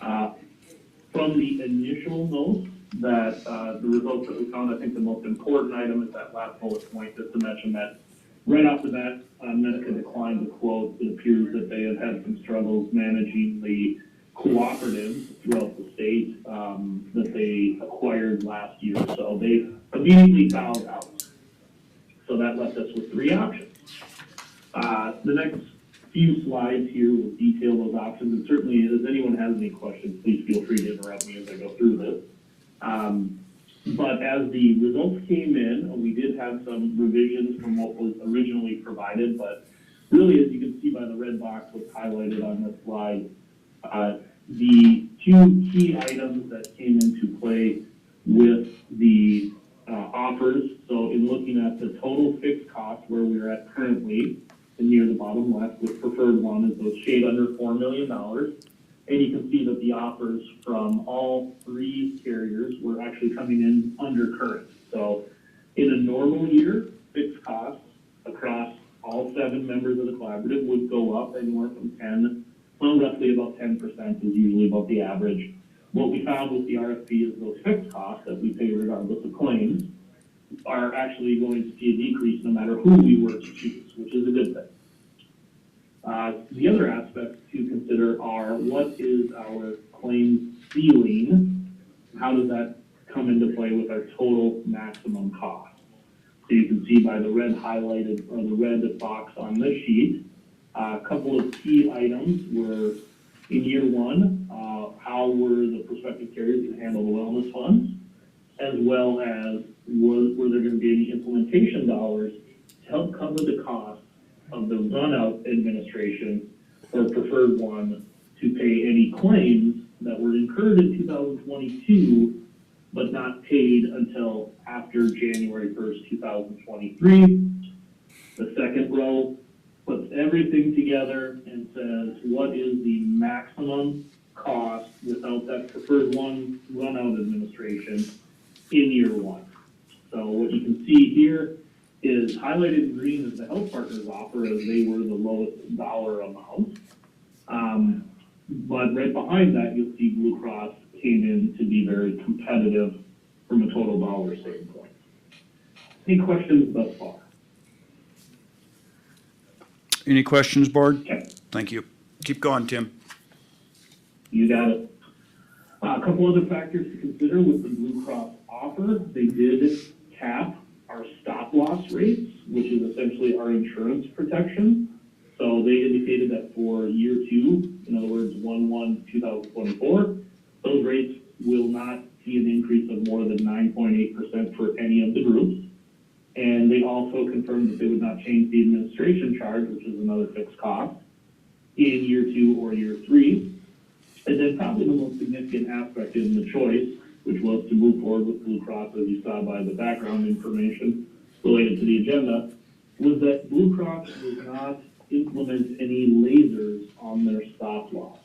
From the initial notes that the results that we found, I think the most important item is that last bullet point, just to mention that right off the bat, Medica declined to quote. It appears that they have had some struggles managing the cooperatives throughout the state that they acquired last year. So they immediately bowed out. So that left us with three options. The next few slides here will detail those options, and certainly if anyone has any questions, please feel free to interrupt me as I go through this. But as the results came in, we did have some revisions from what was originally provided, but really, as you can see by the red box what's highlighted on this slide, the two key items that came into play with the offers. So in looking at the total fixed cost where we're at currently, and near the bottom left with Preferred One is those shade under $4 million. And you can see that the offers from all three carriers were actually coming in under current. So in a normal year, fixed costs across all 7 members of the collaborative would go up anywhere from roughly about 10% is usually about the average. What we found with the RFP is those fixed costs that we pay regardless of claims are actually going to see a decrease no matter who we were to choose, which is a good thing. The other aspects to consider are what is our claim ceiling? How does that come into play with our total maximum cost? So you can see by the red highlighted or the red box on this sheet, a couple of key items were in year one, how were the prospective carriers going to handle the wellness funds, as well as were there going to be any implementation dollars to help cover the cost of the run-out administration or Preferred One to pay any claims that were incurred in 2022 but not paid until after January 1st, 2023. The second row puts everything together and says what is the maximum cost without that Preferred One run-out administration in year one. So what you can see here is highlighted in green as the Health Partners offer, as they were the lowest dollar amount. But right behind that, you'll see Blue Cross came in to be very competitive from a total dollar standpoint. Any questions thus far? Any questions, board? Okay. Thank you. Keep going, Tim. You got it. A couple other factors to consider with the Blue Cross offer. They did cap our stop loss rates, which is essentially our insurance protection. So So they indicated that for year two, in other words, 1/1/2024, those rates will not see an increase of more than 9.8% for any of the groups. And they also confirmed that they would not change the administration charge, which is another fixed cost, in year two or year three. And then probably the most significant aspect in the choice, which was to move forward with Blue Cross, as you saw by the background information related to the agenda, was that Blue Cross does not implement any lasers on their stop loss.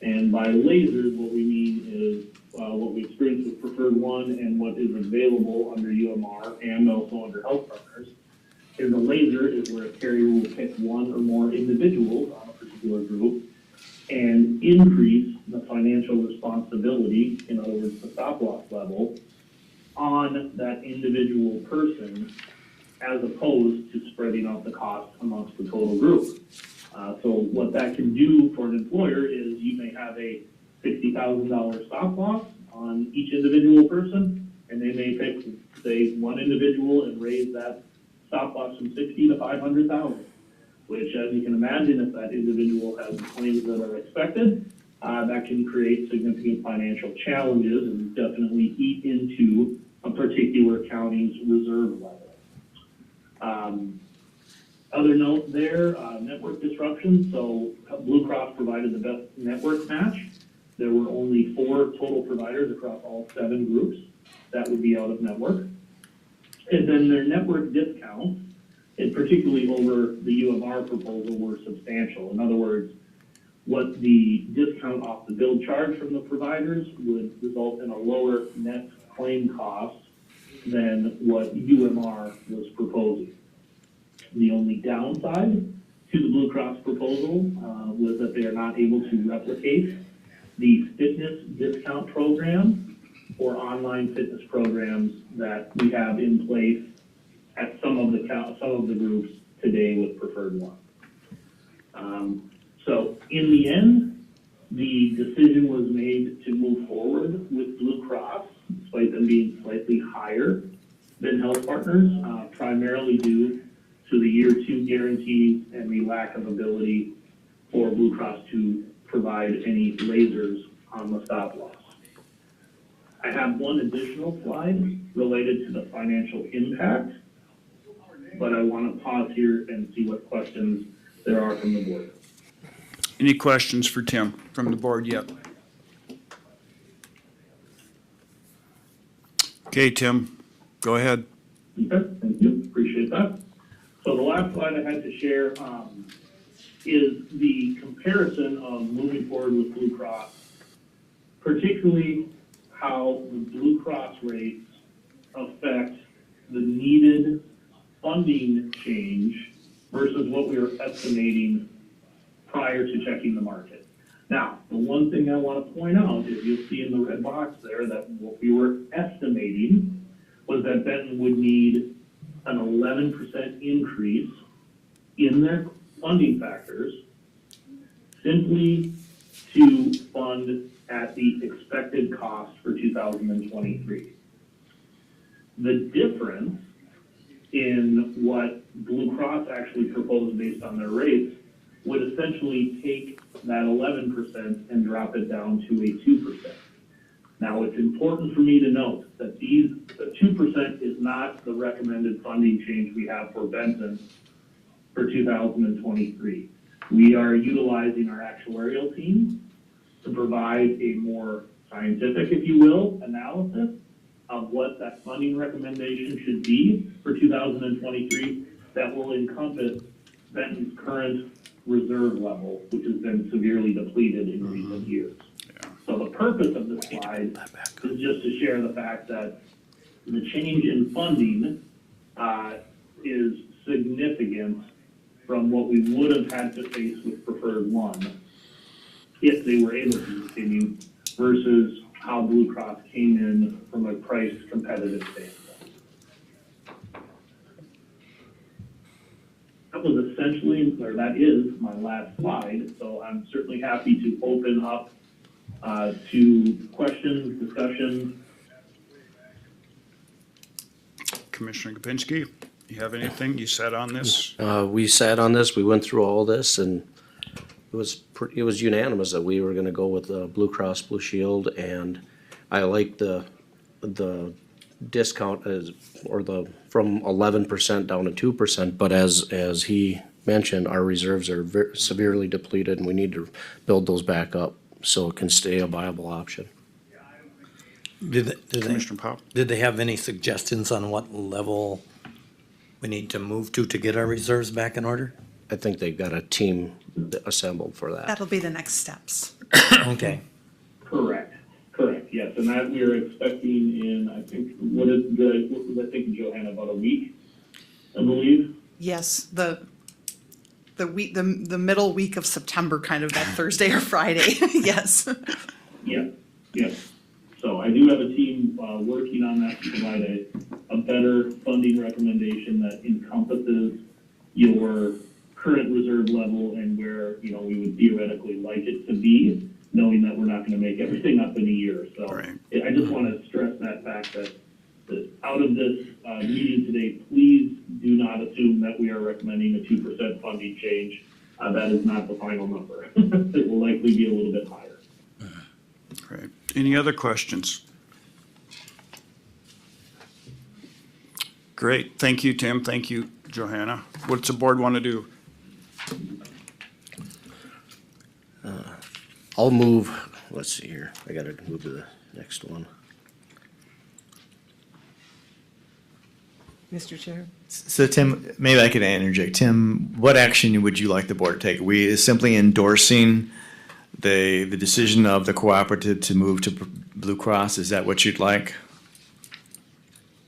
And by lasers, what we mean is what we experienced with Preferred One and what is available under UMR and also under Health Partners. Is a laser is where a carrier will pick one or more individuals on a particular group and increase the financial responsibility, in other words, the stop loss level, on that individual person, as opposed to spreading out the cost amongst the total group. So what that can do for an employer is you may have a $60,000 stop loss on each individual person, and they may pick, say, one individual and raise that stop loss from 60 to 500,000, which, as you can imagine, if that individual has claims that are expected, that can create significant financial challenges and definitely eat into a particular county's reserve level. Other note there, network disruption. So Blue Cross provided the best network match. There were only 4 total providers across all 7 groups that would be out of network. And then their network discounts, and particularly over the UMR proposal, were substantial. In other words, what the discount off the bill charge from the providers would result in a lower net claim cost than what UMR was proposing. The only downside to the Blue Cross proposal was that they are not able to replicate the fitness discount program or online fitness programs that we have in place at some of the groups today with Preferred One. So in the end, the decision was made to move forward with Blue Cross, despite them being slightly higher than Health Partners, primarily due to the year 2 guarantees and the lack of ability for Blue Cross to provide any lasers on the stop loss. I have one additional slide related to the financial impact, but I want to pause here and see what questions there are from the board. Any questions for Tim from the board yet? Okay, Tim, go ahead. Okay, thank you, appreciate that. So the last slide I had to share is the comparison of moving forward with Blue Cross, particularly how the Blue Cross rates affect the needed funding change versus what we were estimating prior to checking the market. Now, the one thing I want to point out is you'll see in the red box there that what we were estimating was that Benton would need an 11% increase in their funding factors simply to fund at the expected cost for 2023. The difference in what Blue Cross actually proposed based on their rates would essentially take that 11% and drop it down to a 2%. Now, it's important for me to note that the 2% is not the recommended funding change we have for Benton for 2023. We are utilizing our actuarial team to provide a more scientific, if you will, analysis of what that funding recommendation should be for 2023 that will encompass Benton's current reserve level, which has been severely depleted in recent years. So the purpose of this slide is just to share the fact that the change in funding is significant from what we would have had to face with Preferred One if they were able to continue versus how Blue Cross came in from a price competitive standpoint. That was essentially, or that is my last slide, so I'm certainly happy to open up to questions, discussion. Commissioner Kapinski, You have anything you said on this? We sat on this, we went through all this, and it was unanimous that we were gonna go with the Blue Cross Blue Shield, and I like the discount from 11% down to 2%, but as he mentioned, our reserves are severely depleted, and we need to build those back up so it can stay a viable option. Commissioner Pop? Did they have any suggestions on what level we need to move to get our reserves back in order? I think they've got a team assembled for that. That'll be the next steps. Okay. Correct, yes, and that we are expecting in, I think, what was I thinking, Johanna, about a week, I believe? Yes, the week, the middle week of September, kind of that Thursday or Friday, yes. Yeah. So I do have a team, working on that to provide a better funding recommendation that encompasses your current reserve level and where, we would theoretically like it to be, knowing that we're not gonna make everything up in a year. So I just wanna stress that fact that out of this, meeting today, please do not assume that we are recommending a 2% funding change. That is not the final number. It will likely be a little bit higher. Great. Any other questions? Great. Thank you, Tim. Thank you, Johanna. What's the board want to do? I'll move, let's see here, I gotta move to the next one. Mr. Chair? So Tim, maybe I could interject. Tim, what action would you like the board to take? We simply endorsing the decision of the cooperative to move to Blue Cross? Is that what you'd like?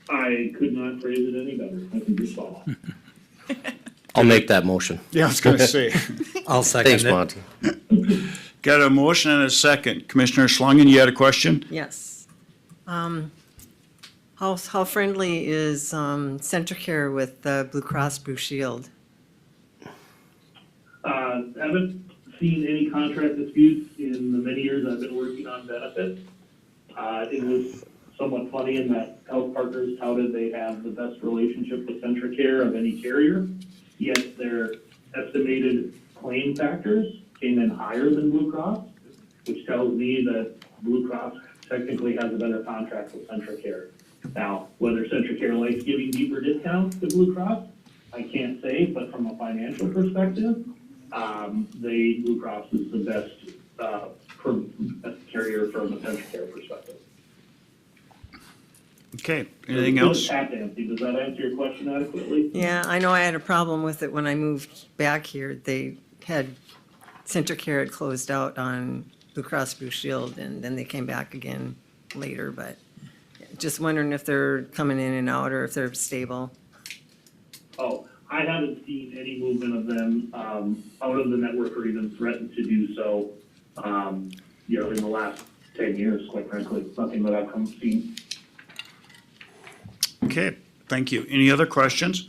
I could not phrase it any better. I think you're spot on. I'll make that motion. Yeah, I was going to say. I'll second Thanks, it. Monty. Got a motion and a second. Commissioner Schlangen, you had a question? Yes. How friendly is Centricare with Blue Cross Blue Shield? Haven't seen any contract disputes in the many years I've been working on benefits. It was somewhat funny in that Health Partners touted they have the best relationship with Centricare of any carrier, yet their estimated claim factors came in higher than Blue Cross, which tells me that Blue Cross technically has a better contract with Centricare. Now, whether Centricare likes giving deeper discounts to Blue Cross, I can't say, but from a financial perspective, Blue Cross is the best carrier from a Centricare perspective. Okay, anything else? Does that answer your question adequately? Yeah, I know I had a problem with it when I moved back here. Centricare had closed out on Blue Cross Blue Shield, and then they came back again later, but just wondering if they're coming in and out or if they're stable. Oh, I haven't seen any movement of them out of the network or even threatened to do so, in the last 10 years, quite frankly. Nothing that I've seen. Okay, thank you. Any other questions?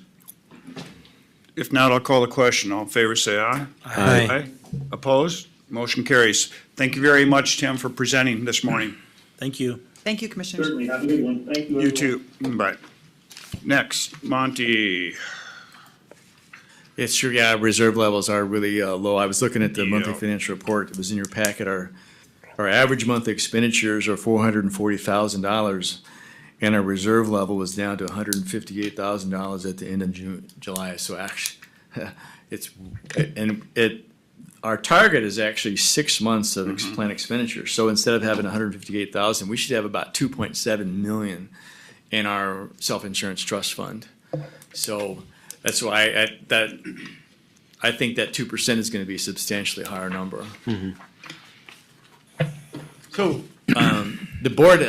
If not, I'll call the question. All in favor, say aye. Aye. Opposed? Motion carries. Thank you very much, Tim, for presenting this morning. Thank you. Thank you, Commissioners. Certainly, have a good one. Thank you. You everyone. too. Bye. Next, Monty. It's true, yeah, reserve levels are really low. I was looking at the monthly financial report. It was in your packet. Our average monthly expenditures are $440,000, and our reserve level was down to $158,000 at the end of July. So actually, our target is actually 6 months of planned expenditure. So instead of having 158,000, we should have about 2.7 million in our self-insurance trust fund. So that's why I think that 2% is going to be a substantially higher number. So the board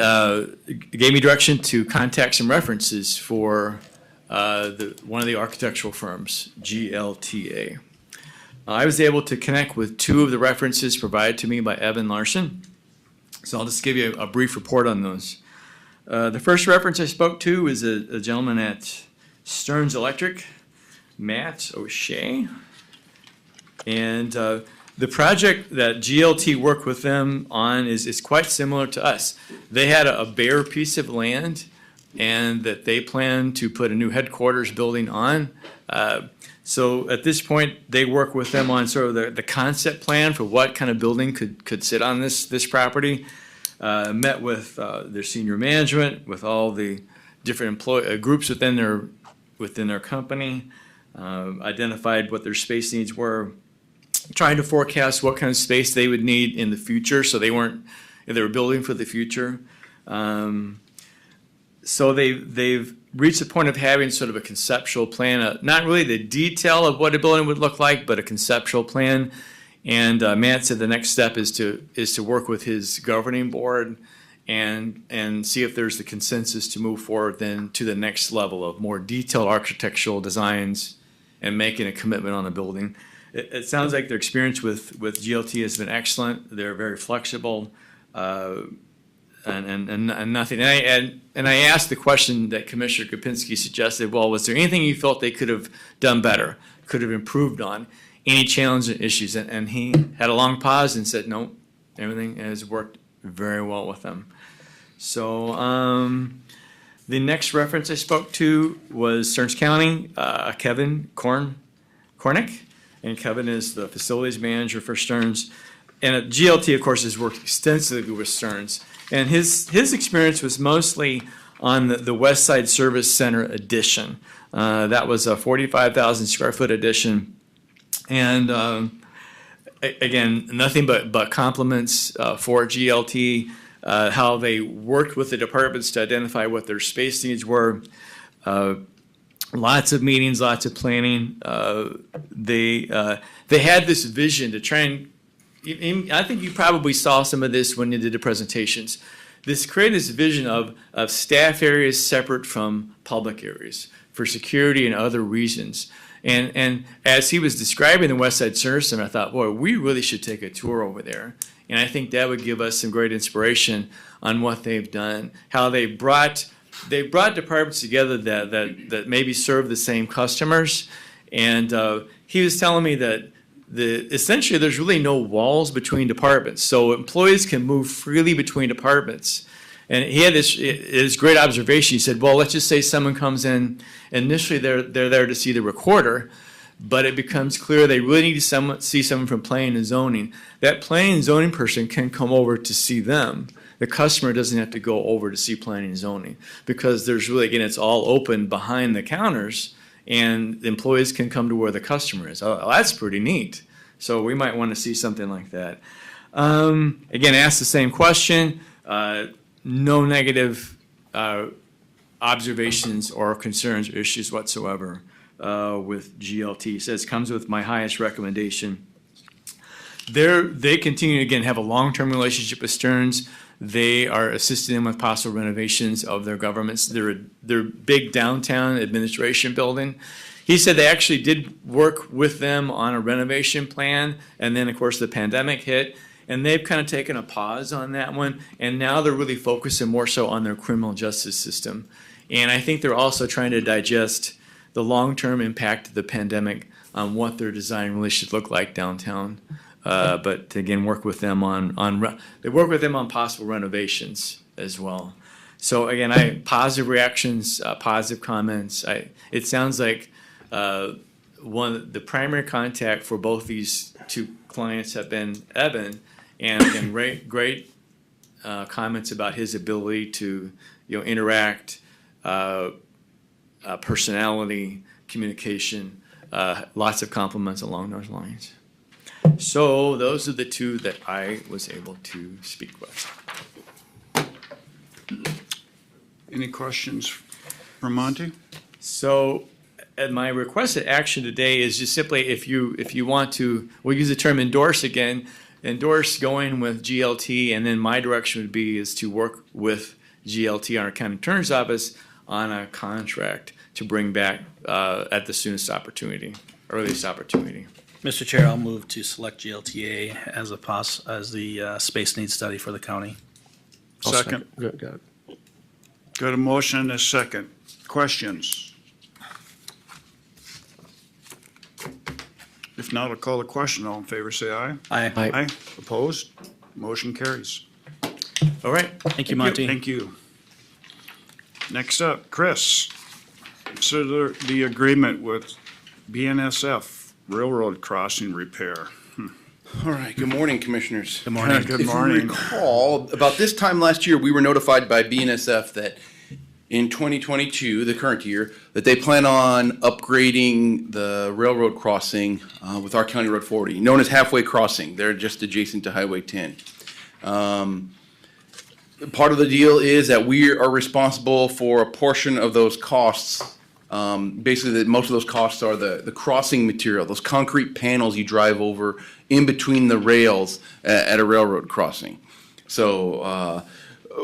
gave me direction to contact some references for one of the architectural firms, GLTA. I was able to connect with two of the references provided to me by Evan Larson. So I'll just give you a brief report on those. The first reference I spoke to is a gentleman at Stearns Electric, Matt O'Shea. And the project that GLT worked with them on is quite similar to us. They had a bare piece of land and that they plan to put a new headquarters building on. So at this point, they work with them on sort of the concept plan for what kind of building could sit on this property. Met with their senior management, with all the different groups within their company, identified what their space needs were, trying to forecast what kind of space they would need in the future, so they were building for the future. So they've reached the point of having sort of a conceptual plan, not really the detail of what a building would look like, but a conceptual plan. And Matt said the next step is to work with his governing board and see if there's the consensus to move forward then to the next level of more detailed architectural designs and making a commitment on the building. It sounds like their experience with GLT has been excellent. They're very flexible. And nothing. And I asked the question that Commissioner Kopinski suggested. Well, was there anything you felt they could have done better, could have improved on, any challenges and issues? And he had a long pause and said, no, everything has worked very well with them. So the next reference I spoke to was Stearns County, Kevin Cornick, and Kevin is the facilities manager for Stearns. And GLT, of course, has worked extensively with Stearns. And his experience was mostly on the West Side Service Center addition. That was a 45,000 square foot addition. And again, nothing but compliments for GLT, how they worked with the departments to identify what their space needs were. Lots of meetings, lots of planning. They had this vision to try and, I think you probably saw some of this when you did the presentations. This created this vision of staff areas separate from public areas for security and other reasons. And as he was describing the West Side Service Center, I thought, boy, we really should take a tour over there. And I think that would give us some great inspiration on what they've done, how they brought departments together that maybe serve the same customers. And he was telling me that essentially there's really no walls between departments, so employees can move freely between departments. And he had this great observation. He said, well, let's just say someone comes in, initially they're there to see the recorder, but it becomes clear they really need to see someone from planning and zoning. That planning and zoning person can come over to see them. The customer doesn't have to go over to see planning and zoning, because there's really, again, it's all open behind the counters, and the employees can come to where the customer is. Oh, that's pretty neat. So we might want to see something like that. Again, ask the same question. No negative observations or concerns or issues whatsoever with GLT. It says, comes with my highest recommendation. They continue to, again, have a long-term relationship with Stearns. They are assisting them with possible renovations of their governments. Their big downtown administration building. He said they actually did work with them on a renovation plan, and then, of course, the pandemic hit, and they've kind of taken a pause on that one, and now they're really focusing more so on their criminal justice system. And I think they're also trying to digest the long-term impact of the pandemic on what their design really should look like downtown. But to, again, work with them they work with them on possible renovations as well. So again, positive reactions, positive comments. It sounds like the primary contact for both these two clients have been Evan, and again, great comments about his ability to interact, personality, communication, lots of compliments along those lines. So those are the two that I was able to speak with. Any questions for Monty? So, and my requested action today is just simply, if you want to, we'll use the term endorse again, endorse going with GLT, and then my direction is to work with GLT, our county attorney's office, on a contract to bring back at the soonest opportunity, earliest opportunity. Mr. Chair, I'll move to select GLTA as the space needs study for the county. Second. Good. Got a motion and a second. Questions? If not, I'll call the question. All in favor, say aye. Aye. Aye. Opposed? Motion carries. All right. Thank you, Monty. Thank you. Next up, Chris. Consider the agreement with BNSF Railroad Crossing Repair. All right, good morning, Commissioners. Good morning. Good morning. If you recall, about this time last year, we were notified by BNSF that in 2022, the current year, that they plan on upgrading the railroad crossing with our County Road 40, known as Halfway Crossing. They're just adjacent to Highway 10. Part of the deal is that we are responsible for a portion of those costs. Basically, most of those costs are the crossing material, those concrete panels you drive over in between the rails at a railroad crossing. So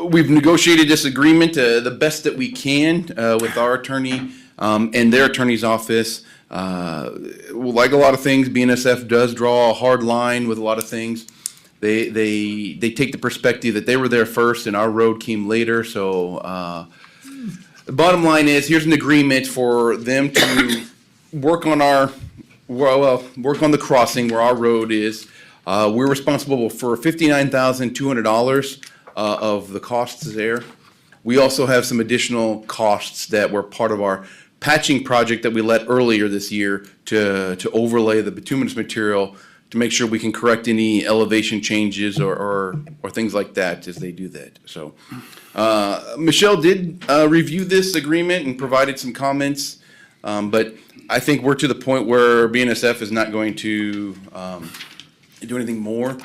we've negotiated this agreement the best that we can with our attorney and their attorney's office. Like a lot of things, BNSF does draw a hard line with a lot of things. They take the perspective that they were there first and our road came later. So the bottom line is, here's an agreement for them to work on work on the crossing where our road is. We're responsible for $59,200 of the costs there. We also have some additional costs that were part of our patching project that we let earlier this year to overlay the bituminous material to make sure we can correct any elevation changes or things like that as they do that. So Michelle did review this agreement and provided some comments, but I think we're to the point where BNSF is not going to do anything more.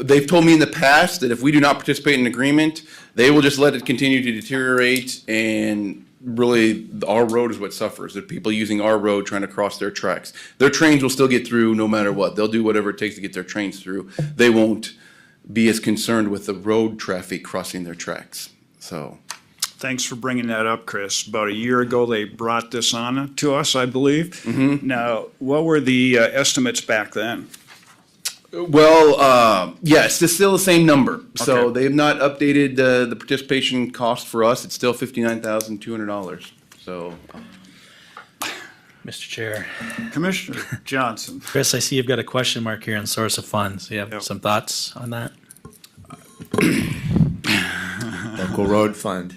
They've told me in the past that if we do not participate in an agreement, they will just let it continue to deteriorate, and really our road is what suffers. The people using our road trying to cross their tracks. Their trains will still get through no matter what. They'll do whatever it takes to get their trains through. They won't be as concerned with the road traffic crossing their tracks. So. Thanks for bringing that up, Chris. About a year ago, they brought this on to us, I believe. Mm-hmm. Now, what were the estimates back then? Well, yes, it's still the same number. So Okay. they have not updated the participation cost for us. It's still $59,200. So. Mr. Chair. Commissioner Johnson. Chris, I see you've got a question mark here on source of funds. You have Yep. some thoughts on that? Local road fund.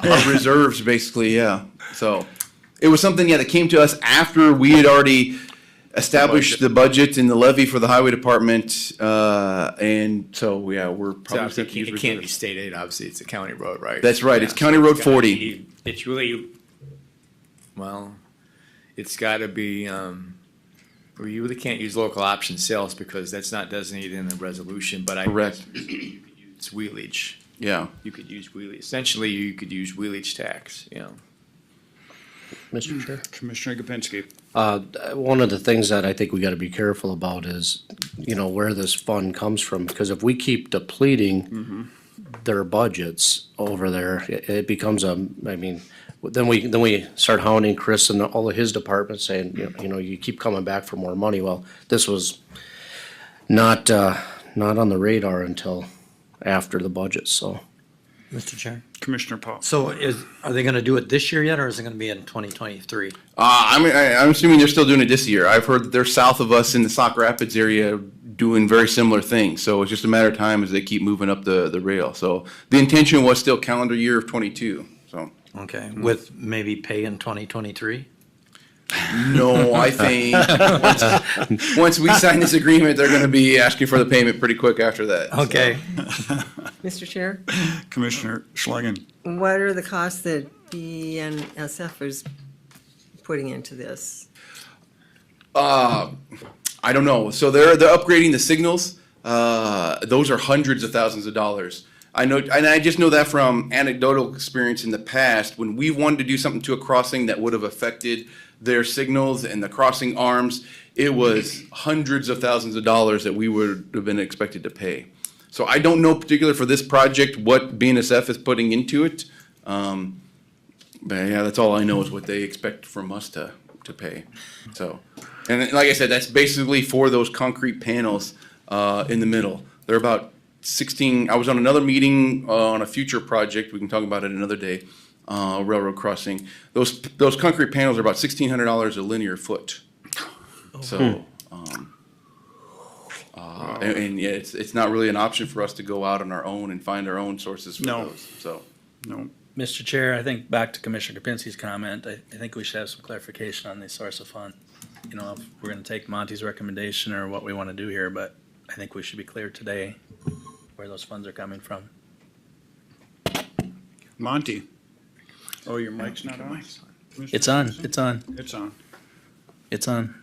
Our reserves, basically, yeah. So it was something, yeah, that came to us after we had already established the budget and the levy for the highway department. And so, yeah, we're probably. So it can't be state aid, obviously, it's a county road, right? That's right, it's Yeah, County so Road gotta 40. be- It's really, well, it's gotta be, well, you really can't use local option sales because that's not designated in the resolution, but I. Correct. It's wheelage. Yeah. You could use wheelage, essentially, you could use wheelage tax, Mr. Chair? Commissioner Gopinski. One of the things that I think we gotta be careful about is, where this fund comes from, because if we keep depleting their budgets over there, it becomes then we start hounding Chris and all of his departments saying, you keep coming back for more money. Well, this was not on the radar until after the budget, so. Mr. Chair. Commissioner Paul. So are they gonna do it this year yet, or is it gonna be in 2023? I'm assuming they're still doing it this year. I've heard that they're south of us in the Sauk Rapids area doing very similar things. So it's just a matter of time as they keep moving up the rail. So the intention was still calendar year of '22, so. Okay, with maybe pay in 2023? No, I think once we sign this agreement, they're gonna be asking for the payment pretty quick after that. so. Okay. Mr. Chair, Commissioner Schlangen. what are the costs that BNSF is putting into this? I don't know. So they're upgrading the signals. Those are hundreds of thousands of dollars. I know, and I just know that from anecdotal experience in the past. When we wanted to do something to a crossing that would have affected their signals and the crossing arms, it was hundreds of thousands of dollars that we would have been expected to pay. So I don't know particular for this project what BNSF is putting into it. But yeah, that's all I know is what they expect from us to pay. So, and like I said, that's basically for those concrete panels in the middle. They're about 16. I was on another meeting on a future project. We can talk about it another day. Railroad crossing. Those concrete panels are about $1,600 a linear foot. So, and yeah, it's not really an option for us to go out on our own and find our own sources for No. those. So. No. Mr. Chair, I think back to Commissioner Kapinski's comment, I think we should have some clarification on the source of fund. You know, if we're gonna take Monty's recommendation or what we wanna do here, but I think we should be clear today where those funds are coming from. Monty? Oh, your mic's not on? It's on, it's on, It's on. it's on.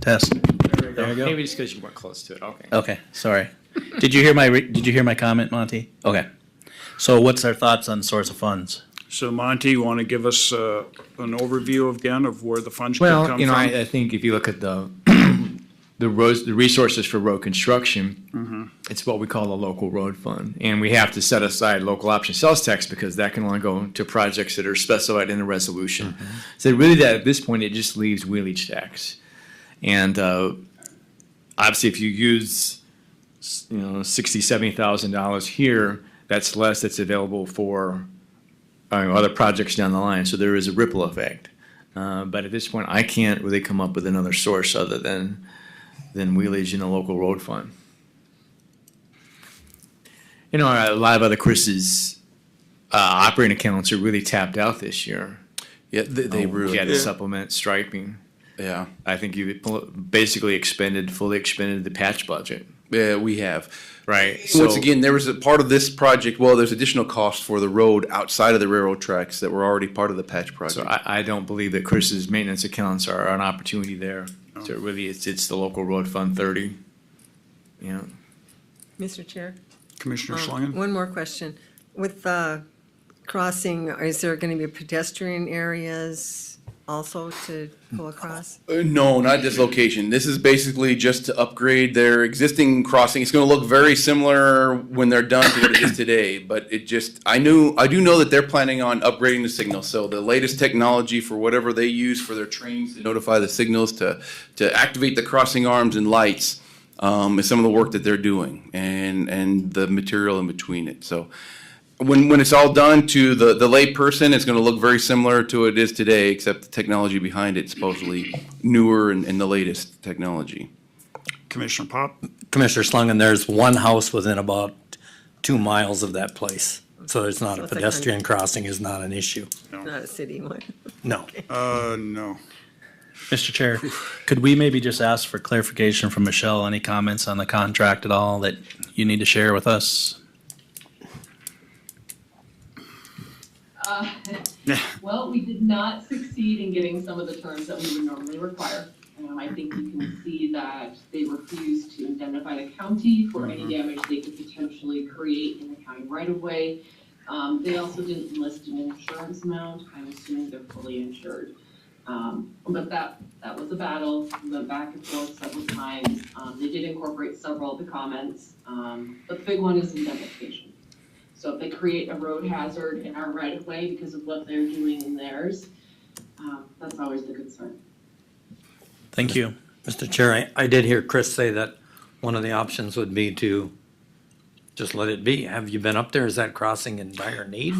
Test. There you go. Maybe just because you weren't close to it, okay. Okay, sorry. Did you hear my comment, Monty? Okay. So what's our thoughts on source of funds? So Monty, you want to give us an overview again of where the funds could Well, come you know, from? I think if you look at the the roads, the resources for road construction, it's what we call a local road fund. And we have to set aside local option sales tax because that can only go to projects that are specified in the resolution. So really that at this point, it just leaves wheelage tax. And obviously if you use, you know, $60,000, $70,000 here, that's less that's available for other projects down the line. So there is a ripple effect. But at this point, I can't really come up with another source other than wheelage in a local road fund. You know, a lot of other Chris's operating accounts are really tapped out this year. Yeah, they really. We had to Yeah. supplement striping. Yeah. I think you basically fully expended the patch budget. Yeah, we have. Right. Once So- again, there was a part of this project, well, there's additional costs for the road outside of the railroad tracks that were already part of the patch project. So I don't believe that Chris's maintenance accounts are an opportunity there. So really, it's the local road fund 30. Yeah. Mr. Chair? Commissioner Schlangen? One more question. With the crossing, is there going to be pedestrian areas also to go across? No, not this location. This is basically just to upgrade their existing crossing. It's gonna look very similar when they're done to what it is today, but it just, I do know that they're planning on upgrading the signal. So the latest technology for whatever they use for their trains to notify the signals to activate the crossing arms and lights, is some of the work that they're doing and the material in between it. So when it's all done to the lay person, it's gonna look very similar to what it is today, except the technology behind it supposedly newer and the latest technology. Commissioner Pop? Commissioner Schlangen, there's one house within about 2 miles of that place. So it's not So a it's like pedestrian crossing is not an issue. Not a city one. No. No. Mr. Chair, could we maybe just ask for clarification from Michelle? Any comments on the contract at all that you need to share with us? Well, we did not succeed in getting some of the terms that we would normally require. I think you can see that they refused to indemnify the county for any damage they could potentially create in the county right of way. They also didn't list an insurance amount. I'm assuming they're fully insured. But that was a battle. We went back and forth several times. They did incorporate several of the comments, but the big one is indemnification. So if they create a road hazard in our right of way because of what they're doing in theirs, that's always the concern. Thank you. Mr. Chair, I did hear Chris say that one of the options would be to just let it be. Have you been up there? Is that crossing in dire need?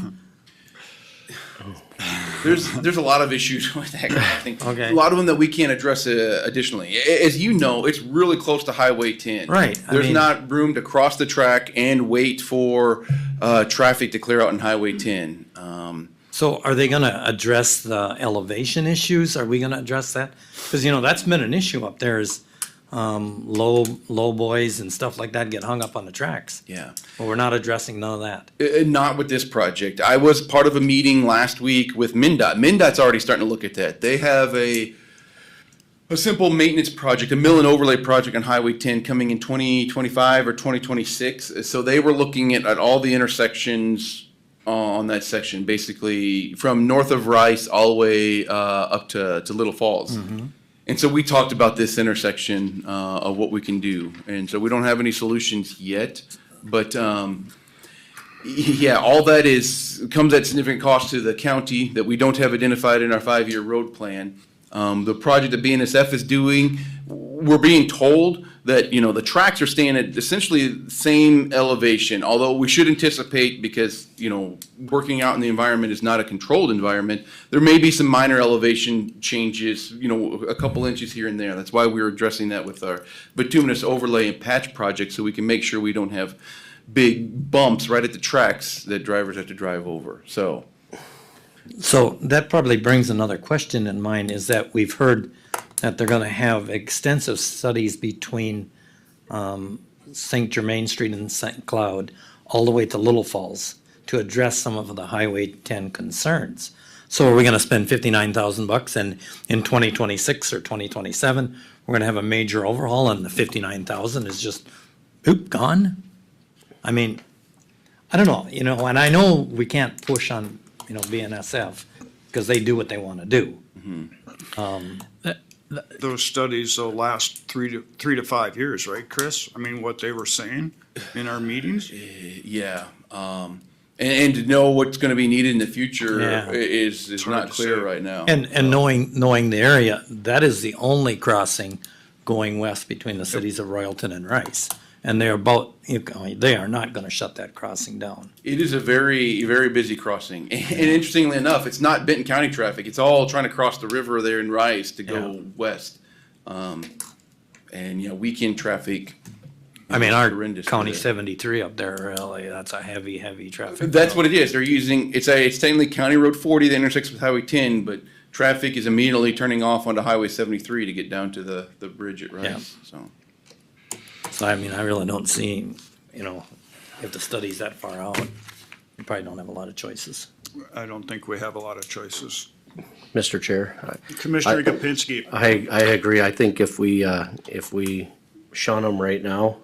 There's a lot of issues with that crossing. Okay. A lot of them that we can't address additionally. As you know, it's really close to Highway 10. Right, I There's mean- not room to cross the track and wait for traffic to clear out in Highway 10. So are they gonna address the elevation issues? Are we gonna address that? Because, you know, that's been an issue up there is low boys and stuff like that get hung up on the tracks. Yeah. But we're not addressing none of that. Not with this project. I was part of a meeting last week with MnDOT. MnDOT's already starting to look at that. They have a simple maintenance project, a mill and overlay project on Highway 10 coming in 2025 or 2026. So they were looking at all the intersections on that section, basically from north of Rice all the way up to Little Falls. And so we talked about this intersection of what we can do. And so we don't have any solutions yet, but yeah, all that comes at significant cost to the county that we don't have identified in our 5-year road plan. The project that BNSF is doing, we're being told that, you know, the tracks are staying at essentially the same elevation, although we should anticipate because, you know, working out in the environment is not a controlled environment. There may be some minor elevation changes, you know, a couple inches here and there. That's why we're addressing that with our bituminous overlay and patch project, so we can make sure we don't have big bumps right at the tracks that drivers have to drive over. So So that probably brings another question in mind, is that we've heard that they're gonna have extensive studies between St. Germain Street and St. Cloud, all the way to Little Falls, to address some of the Highway 10 concerns. So are we gonna spend $59,000 and in 2026 or 2027, we're gonna have a major overhaul and the 59,000 is just, oop, gone? I mean, I don't know, and I know we can't push on, BNSF, because they do what they wanna do. Those studies will last 3 to 5 years, right, Chris? I mean, what they were saying in our meetings? Yeah, and to know what's gonna be needed in the future Yeah. is hard not to clear say. right now. And knowing the area, that is the only crossing going west between the cities of Royalton and Rice. And they're they are not gonna shut that crossing down. It is a very, very busy crossing. And interestingly enough, it's not Benton County traffic. It's all trying to cross the river there in Rice to go west. And, weekend traffic. I mean, our horrendous County there. 73 up there, really, that's a heavy traffic. That's what it is. They're using, it's technically County Road 40 that intersects with Highway 10, but traffic is immediately turning off onto Highway 73 to get down to the bridge at Rice, so. So I mean, I really don't see, if the study's that far out, you probably don't have a lot of choices. I don't think we have a lot of choices. Mr. Chair. Commissioner Gopinski. I agree. I think if we shun them right now,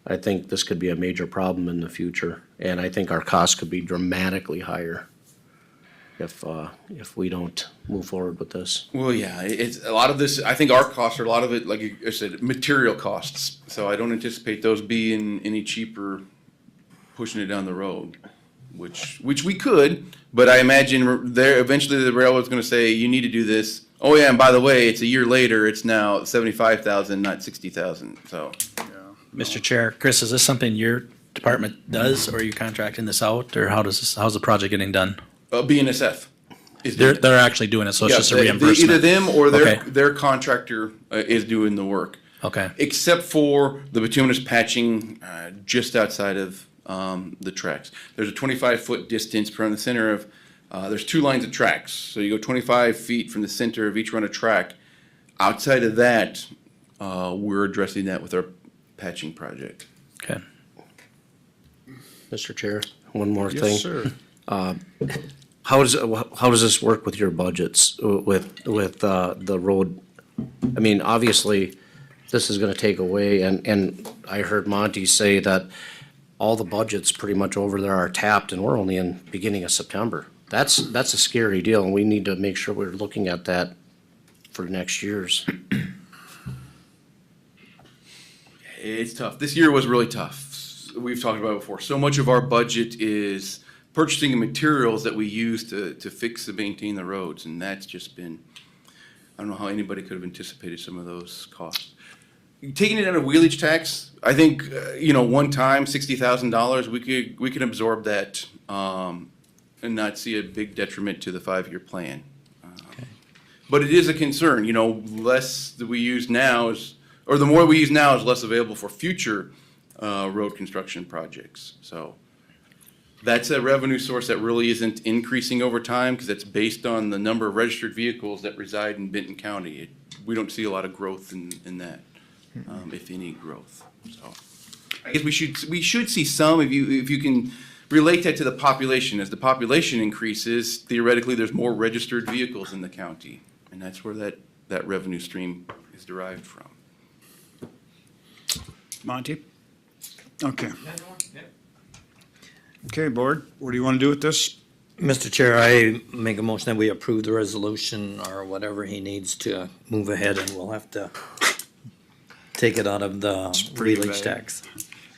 I think this could be a major problem in the future. And I think our costs could be dramatically higher if we don't move forward with this. Well, yeah, it's a lot of this, I think our costs are a lot of it, like I said, material costs. So I don't anticipate those being any cheaper pushing it down the road, which we could, but I imagine there, eventually the railroad's gonna say, you need to do this. Oh yeah, and by the way, it's a year later, it's now 75,000, not 60,000, so. Mr. Chair, Chris, is this something your department does, or are you contracting this out, or how's the project getting done? BNSF. is They're, doing it. they're actually doing it, so it's Yeah, just a they- reimbursement? Either them or Okay. their contractor is doing the work. Okay. Except for the bituminous patching just outside of the tracks. There's a 25-foot distance from the center of, there's 2 lines of tracks. So you go 25 feet from the center of each run of track. Outside of that, we're addressing that with our patching project. Okay. Mr. Chair, one more thing. Yes, sir. How does this work with your budgets, with the road? I mean, obviously, this is gonna take away, and I heard Monty say that all the budgets pretty much over there are tapped, and we're only in beginning of September. That's a scary deal, and we need to make sure we're looking at that for next year's. It's tough. This year was really tough. We've talked about it before. So much of our budget is purchasing materials that we use to fix and maintain the roads, and that's just been, I don't know how anybody could have anticipated some of those costs. Taking it out of wheelage tax, I think, one time, $60,000, we could absorb that, and not see a big detriment to the 5-year plan. But it is a concern, less that we use now is, or the more we use now is less available for future road construction projects. So that's a revenue source that really isn't increasing over time because it's based on the number of registered vehicles that reside in Benton County. We don't see a lot of growth in that, if any growth. So I guess we should see some, if you can relate that to the population. As the population increases, theoretically, there's more registered vehicles in the county. And that's where that revenue stream is derived from. Monty? Okay. Okay, board, what do you want to do with this? Mr. Chair, I make a motion that we approve the resolution or whatever he needs to move ahead, and we'll have to take it out of the pretty wheelage vague. tax.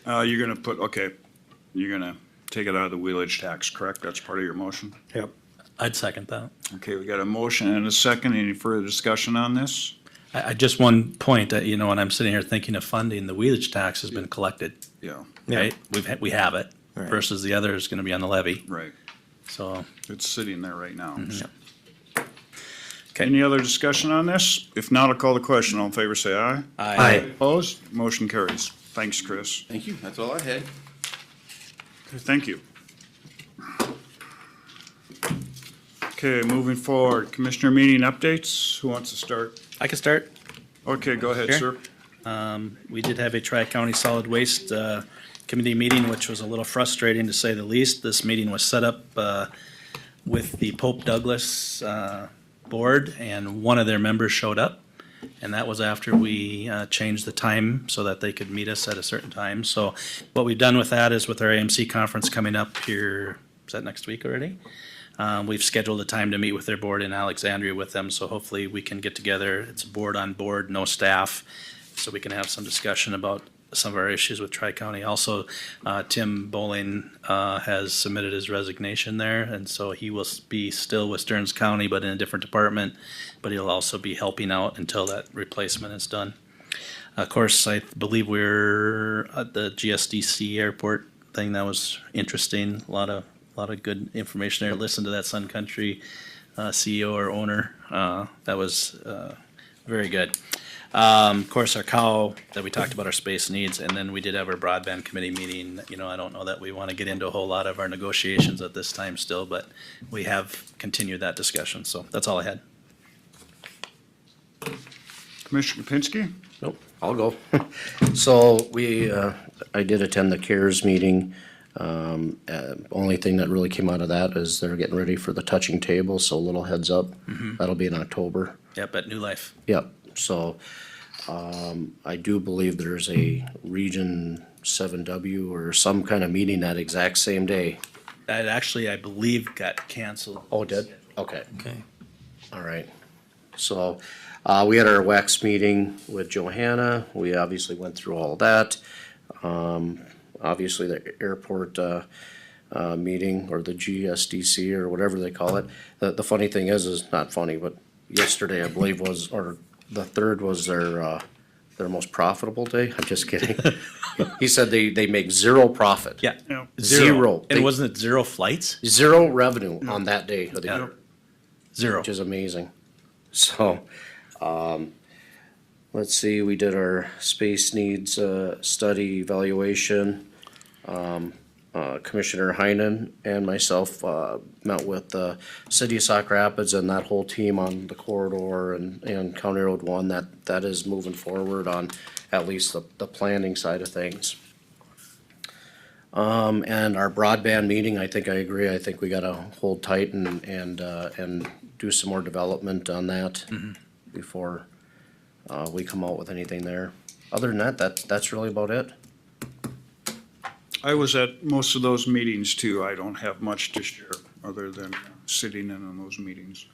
You're gonna take it out of the wheelage tax, correct? That's part of your motion? Yep. I'd second that. Okay, we got a motion and a second. Any further discussion on this? I just one point that, when I'm sitting here thinking of funding, the wheelage tax has been collected, Yeah, right? We have it Right. versus the other is gonna be on the levy, right. so. It's sitting there right now. Mhm. Okay. Any other discussion on this? If not, I'll call the question. All in favor, say aye. Aye. Opposed? Motion carries. Thanks, Chris. Thank you. That's all I had. Okay, thank you. Okay, moving forward, commissioner meeting updates. Who wants to start? I can start. Okay, go ahead, Sure. sir. We did have a Tri-County Solid Waste Committee meeting, which was a little frustrating to say the least. This meeting was set up with the Pope Douglas board, and one of their members showed up. And that was after we changed the time so that they could meet us at a certain time. So what we've done with that is with our AMC conference coming up here, is that next week already? We've scheduled a time to meet with their board in Alexandria with them, so hopefully we can get together. It's a board on board, no staff, so we can have some discussion about some of our issues with Tri-County. Also, Tim Bowling has submitted his resignation there, and so he will be still with Stearns County, but in a different department, but he'll also be helping out until that replacement is done. Of course, I believe we're at the GSDC airport thing. That was interesting. A lot of good information there. Listen to that Sun Country CEO or owner. That was very good. Of course, our cow that we talked about, our space needs, and then we did have our broadband committee meeting. You know, I don't know that we want to get into a whole lot of our negotiations at this time still, but we have continued that discussion. So that's all I had. Commissioner Kapinski? Nope, I'll go. So I did attend the CARES meeting. Only thing that really came out of that is they're getting ready for the touching table, so a little heads up. That'll be in October. Yep, at New Life. Yep, so, I do believe there's a Region 7W or some kind of meeting that exact same day. That actually, I believe, got canceled. Oh, it did? Okay. Okay. All right. So, we had our WEX meeting with Johanna. We obviously went through all that. Obviously, the airport, meeting, or the GSDC, or whatever they call it. The funny thing is not funny, but yesterday, I believe was, or the third was their most profitable day. I'm just kidding. He said they make zero profit. Yeah. Yeah. Zero. And wasn't it zero flights? Zero revenue on that day of the Yeah. year. Zero. Which is amazing. So, let's see, we did our space needs, study evaluation. Commissioner Heinen and myself, met with the city of Sauk Rapids and that whole team on the corridor and County Road 1, that is moving forward on at least the planning side of things. And our broadband meeting, I think I agree, I think we gotta hold tight and do some more development on that before, we come out with anything there. Other than that's really about it. I was at most of those meetings too. I don't have much to share other than sitting in on those meetings.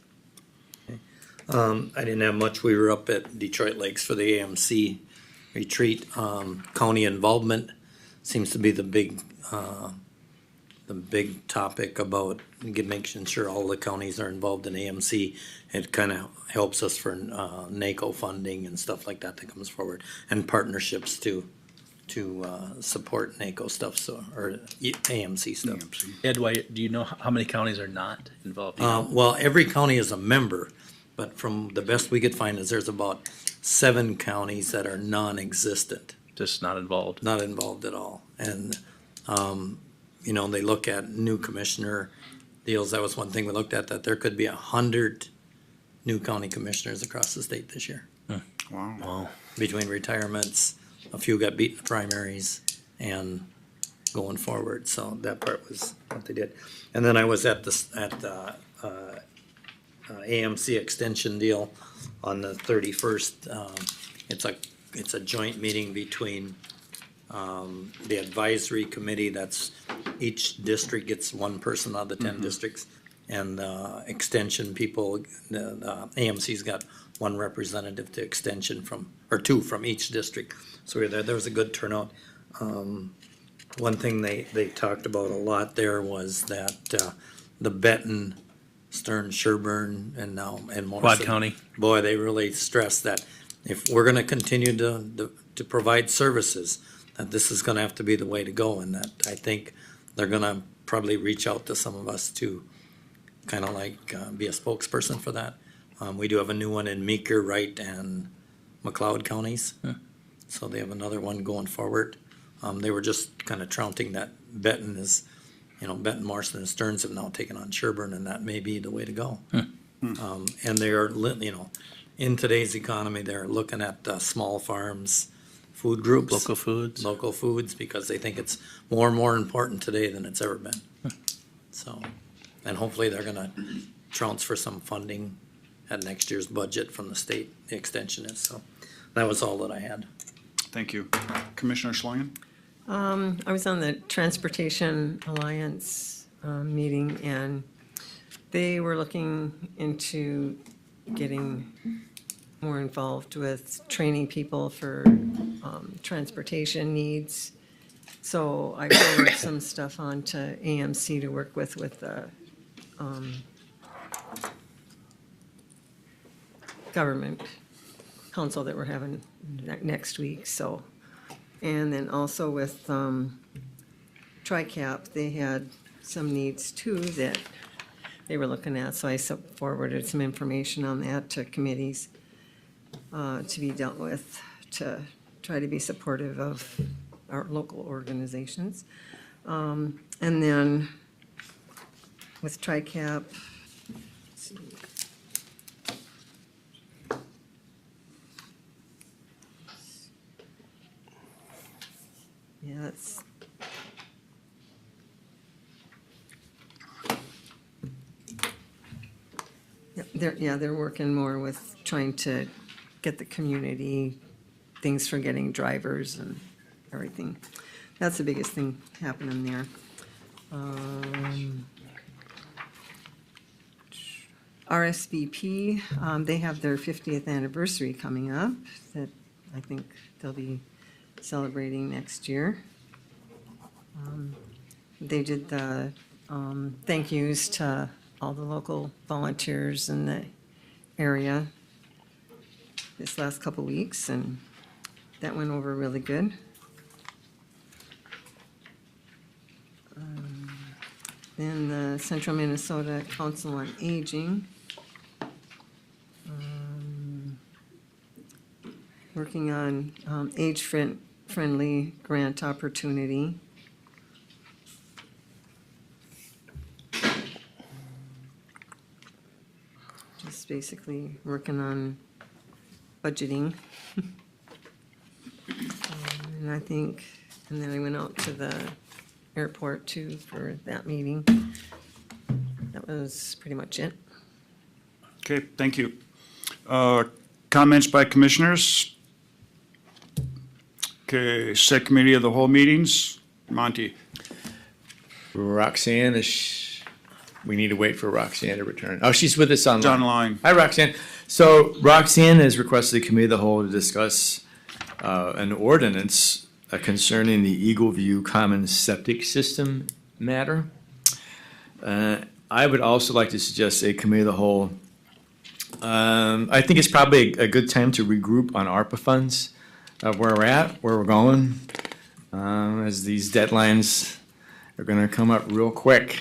I didn't have much. We were up at Detroit Lakes for the AMC retreat. County involvement seems to be the big topic about making sure all the counties are involved in AMC. It kind of helps us for NACO funding and stuff like that comes forward, and partnerships to support NACO stuff, so, or AMC stuff. Ed, do you know how many counties are not involved? Well, every county is a member, but from the best we could find is there's about 7 counties that are non-existent. Just not involved. Not involved at all. And, you know, they look at new commissioner deals. That was one thing we looked at, that there could be 100 new county commissioners across the state this year. Wow. Between retirements, a few got beat in the primaries, and going forward, so that part was what they did. And then I was at the AMC extension deal on the 31st. It's a joint meeting between the advisory committee, that's each district gets one person out of the 10 districts, and extension people, the AMC's got one representative to extension or 2 from each district. So we were there. There was a good turnout. One thing they talked about a lot there was that the Betten, Stern, Sherburne, and Morrison. Quad County. Boy, they really stressed that if we're gonna continue to provide services, that this is gonna have to be the way to go, and that I think they're gonna probably reach out to some of us to kind of like be a spokesperson for that. We do have a new one in Meeker, Wright, and McLeod counties. So they have another one going forward. They were just kind of trouncing that Betten is Benton, Marston, and Stearns have now taken on Sherburne, and that may be the way to go. And they're, in today's economy, they're looking at small farms, food groups. Local foods. Local foods, because they think it's more and more important today than it's ever been. So, and hopefully they're gonna trounce for some funding at next year's budget from the state, the extension is, so that was all that I had. Thank you. Commissioner Schlangen? I was on the Transportation Alliance meeting, and they were looking into getting more involved with training people for transportation needs. So I forwarded some stuff on to AMC to work with the government council that we're having next week, so. And then also with TRICAP, they had some needs too that they were looking at, so I forwarded some information on that to committees to be dealt with, to try to be supportive of our local organizations. And then with TRICAP, let's see. Yeah, that's. They're working more with trying to get the community things for getting drivers and everything. That's the biggest thing happening there. RSVP, they have their 50th anniversary coming up that I think they'll be celebrating next year. They did the thank yous to all the local volunteers in the area this last couple weeks, and that went over really good. Then the Central Minnesota Council on Aging, working on age-friendly grant opportunity. Just basically working on budgeting. And I think, and then I went out to the airport too for that meeting. That was pretty much it. Okay, thank you. Comments by commissioners? Okay, set committee of the whole meetings. Monty? Roxanne we need to wait for Roxanne to return. Oh, she's with us online. It's online. Hi, Roxanne. So Roxanne has requested the committee of the whole to discuss an ordinance concerning the Eagle View Common Septic System matter. I would also like to suggest a committee of the whole. I think it's probably a good time to regroup on ARPA funds, where we're at, where we're going, as these deadlines are gonna come up real quick.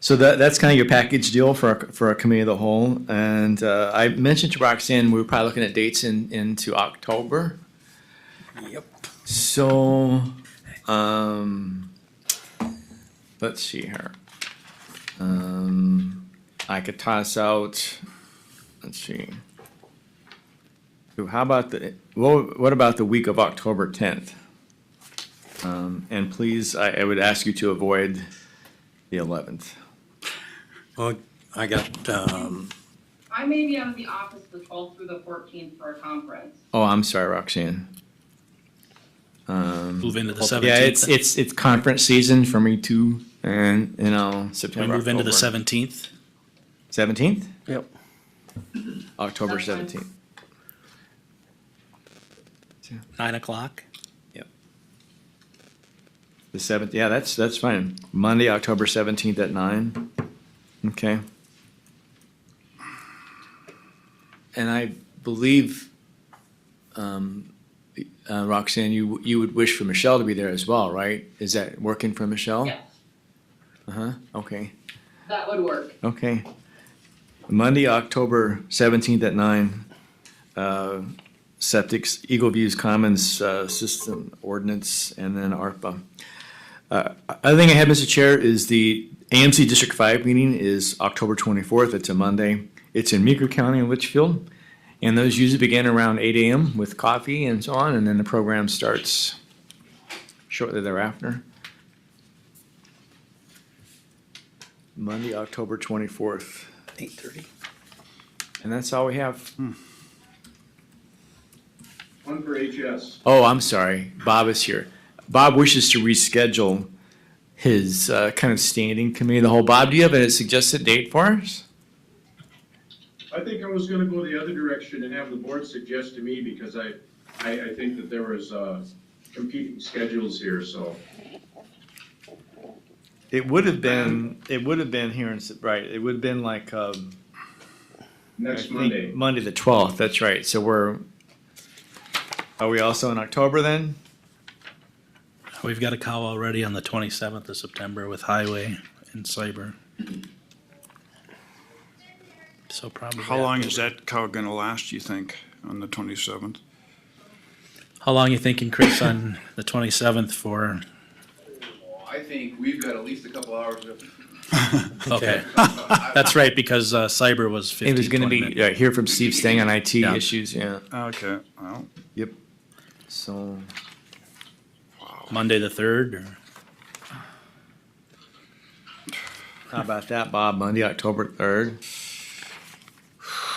So that's kind of your package deal for a committee of the whole. And I mentioned to Roxanne, we were probably looking at dates into October. Yep. So, let's see here. I could toss out, let's see. How about what about the week of October 10th? And please, I would ask you to avoid the 11th. Well, I got, I may be out of the office the 12th through the 14th for a conference. Oh, I'm sorry, Roxanne. Move into the 17th. Yeah, it's conference season for me too, and Can September. we move into the October. 17th? 17th? Yep. October That's fine. 17th. 9 o'clock? The 7th, yeah, that's fine. Monday, October 17th at 9. Okay. And I believe, Roxanne, you would wish for Michelle to be there as well, right? Is that working for Michelle? Yes, Uh-huh, okay, that would work. okay. Monday, October 17th at 9. Septics, Eagle Views Commons System Ordinance, and then ARPA. Other thing I have, Mr. Chair, is the AMC District 5 meeting is October 24th. It's a Monday. It's in Meeker County in Litchfield. And those usually begin around 8 a.m. with coffee and so on, and then the program starts shortly thereafter. Monday, October 24th. 8:30. And that's all we have. One for HS. Oh, I'm sorry. Bob is here. Bob wishes to reschedule his kind of standing committee of the whole. Bob, do you have a suggested date for us? I think I was gonna go the other direction and have the board suggest to me, because I think that there was, competing schedules here, so. It would have been here in, right, it would have been like, Next I think Monday. Monday the 12th, that's right. So are we also in October then? We've got a cow already on the 27th of September with highway and cyber. So probably. How long is that cow gonna last, you think, on the 27th? How long you thinking, Chris, on the 27th for? I think we've got at least a couple hours. Okay, that's right, because cyber was 15, It was gonna 20 be, minutes. hear from Steve Stang on IT Yeah. issues, yeah. Okay, well, Yep. So, Monday the 3rd, or? how about that, Bob? Monday, October 3rd?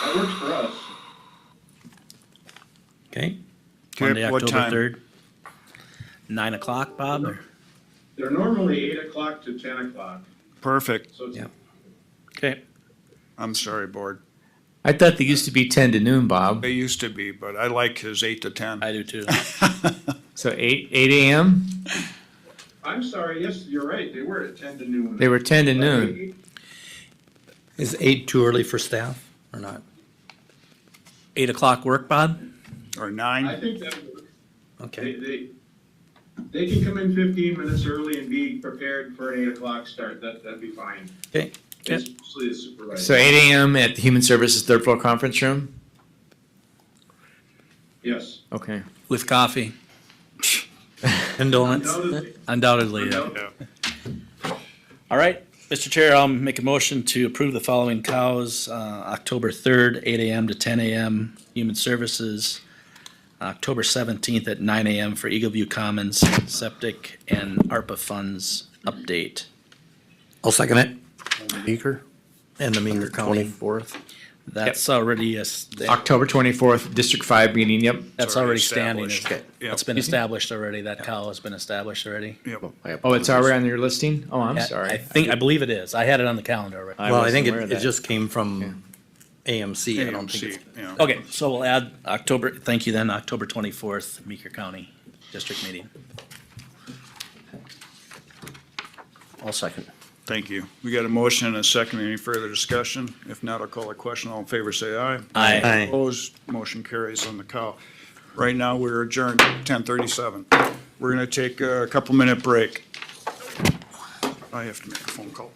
That works for us. Okay, Monday, what October time? 3rd. 9 o'clock, Bob, or? They're normally 8 o'clock to 10 o'clock, Perfect. so it's Yeah. Okay. I'm sorry, board. I thought they used to be 10 to noon, Bob. They used to be, but I like his 8 to 10. I do too. So 8 a.m.? I'm sorry, yes, you're right, they were at 10 to noon. They were 10 to noon. is 8 too early for staff or not? 8 o'clock work, Bob? Or I 9? think that would work. Okay, They can come in 15 minutes early and be prepared for an 8 o'clock start, that'd be fine. okay. It's mostly the supervisor. So 8 a.m. at the Human Services third floor conference room? Yes. Okay. With coffee. And donuts. Undoubtedly. Undoubtedly, yeah. All right, Mr. Chair, I'll make a motion to approve the following cows, October 3rd, 8 a.m. to 10 a.m., Human Services, October 17th at 9 a.m. for Eagle View Commons, septic and ARPA funds update. I'll second it. Meeker, And the Meeker County. 24th. That's already, October 24th, District 5 meeting, yep. that's already already standing. established. Okay. That's been established already. That cow has been established already. Oh, it's already on your listing? Oh, I'm I sorry. believe it is. I had it on the calendar already. I Well, I wasn't think aware it of it that. just came from AMC. I don't think AMC, it's. yeah. Okay, so we'll add October, thank you then, October 24th, Meeker County District Meeting. I'll second. Thank you. We got a motion and a second. Any further discussion? If not, I'll call a question. All in favor, say aye. Aye. Aye. Opposed, motion carries on the cow. Right now, we're adjourned 10:37. We're gonna take a couple minute break. I have to make a phone call.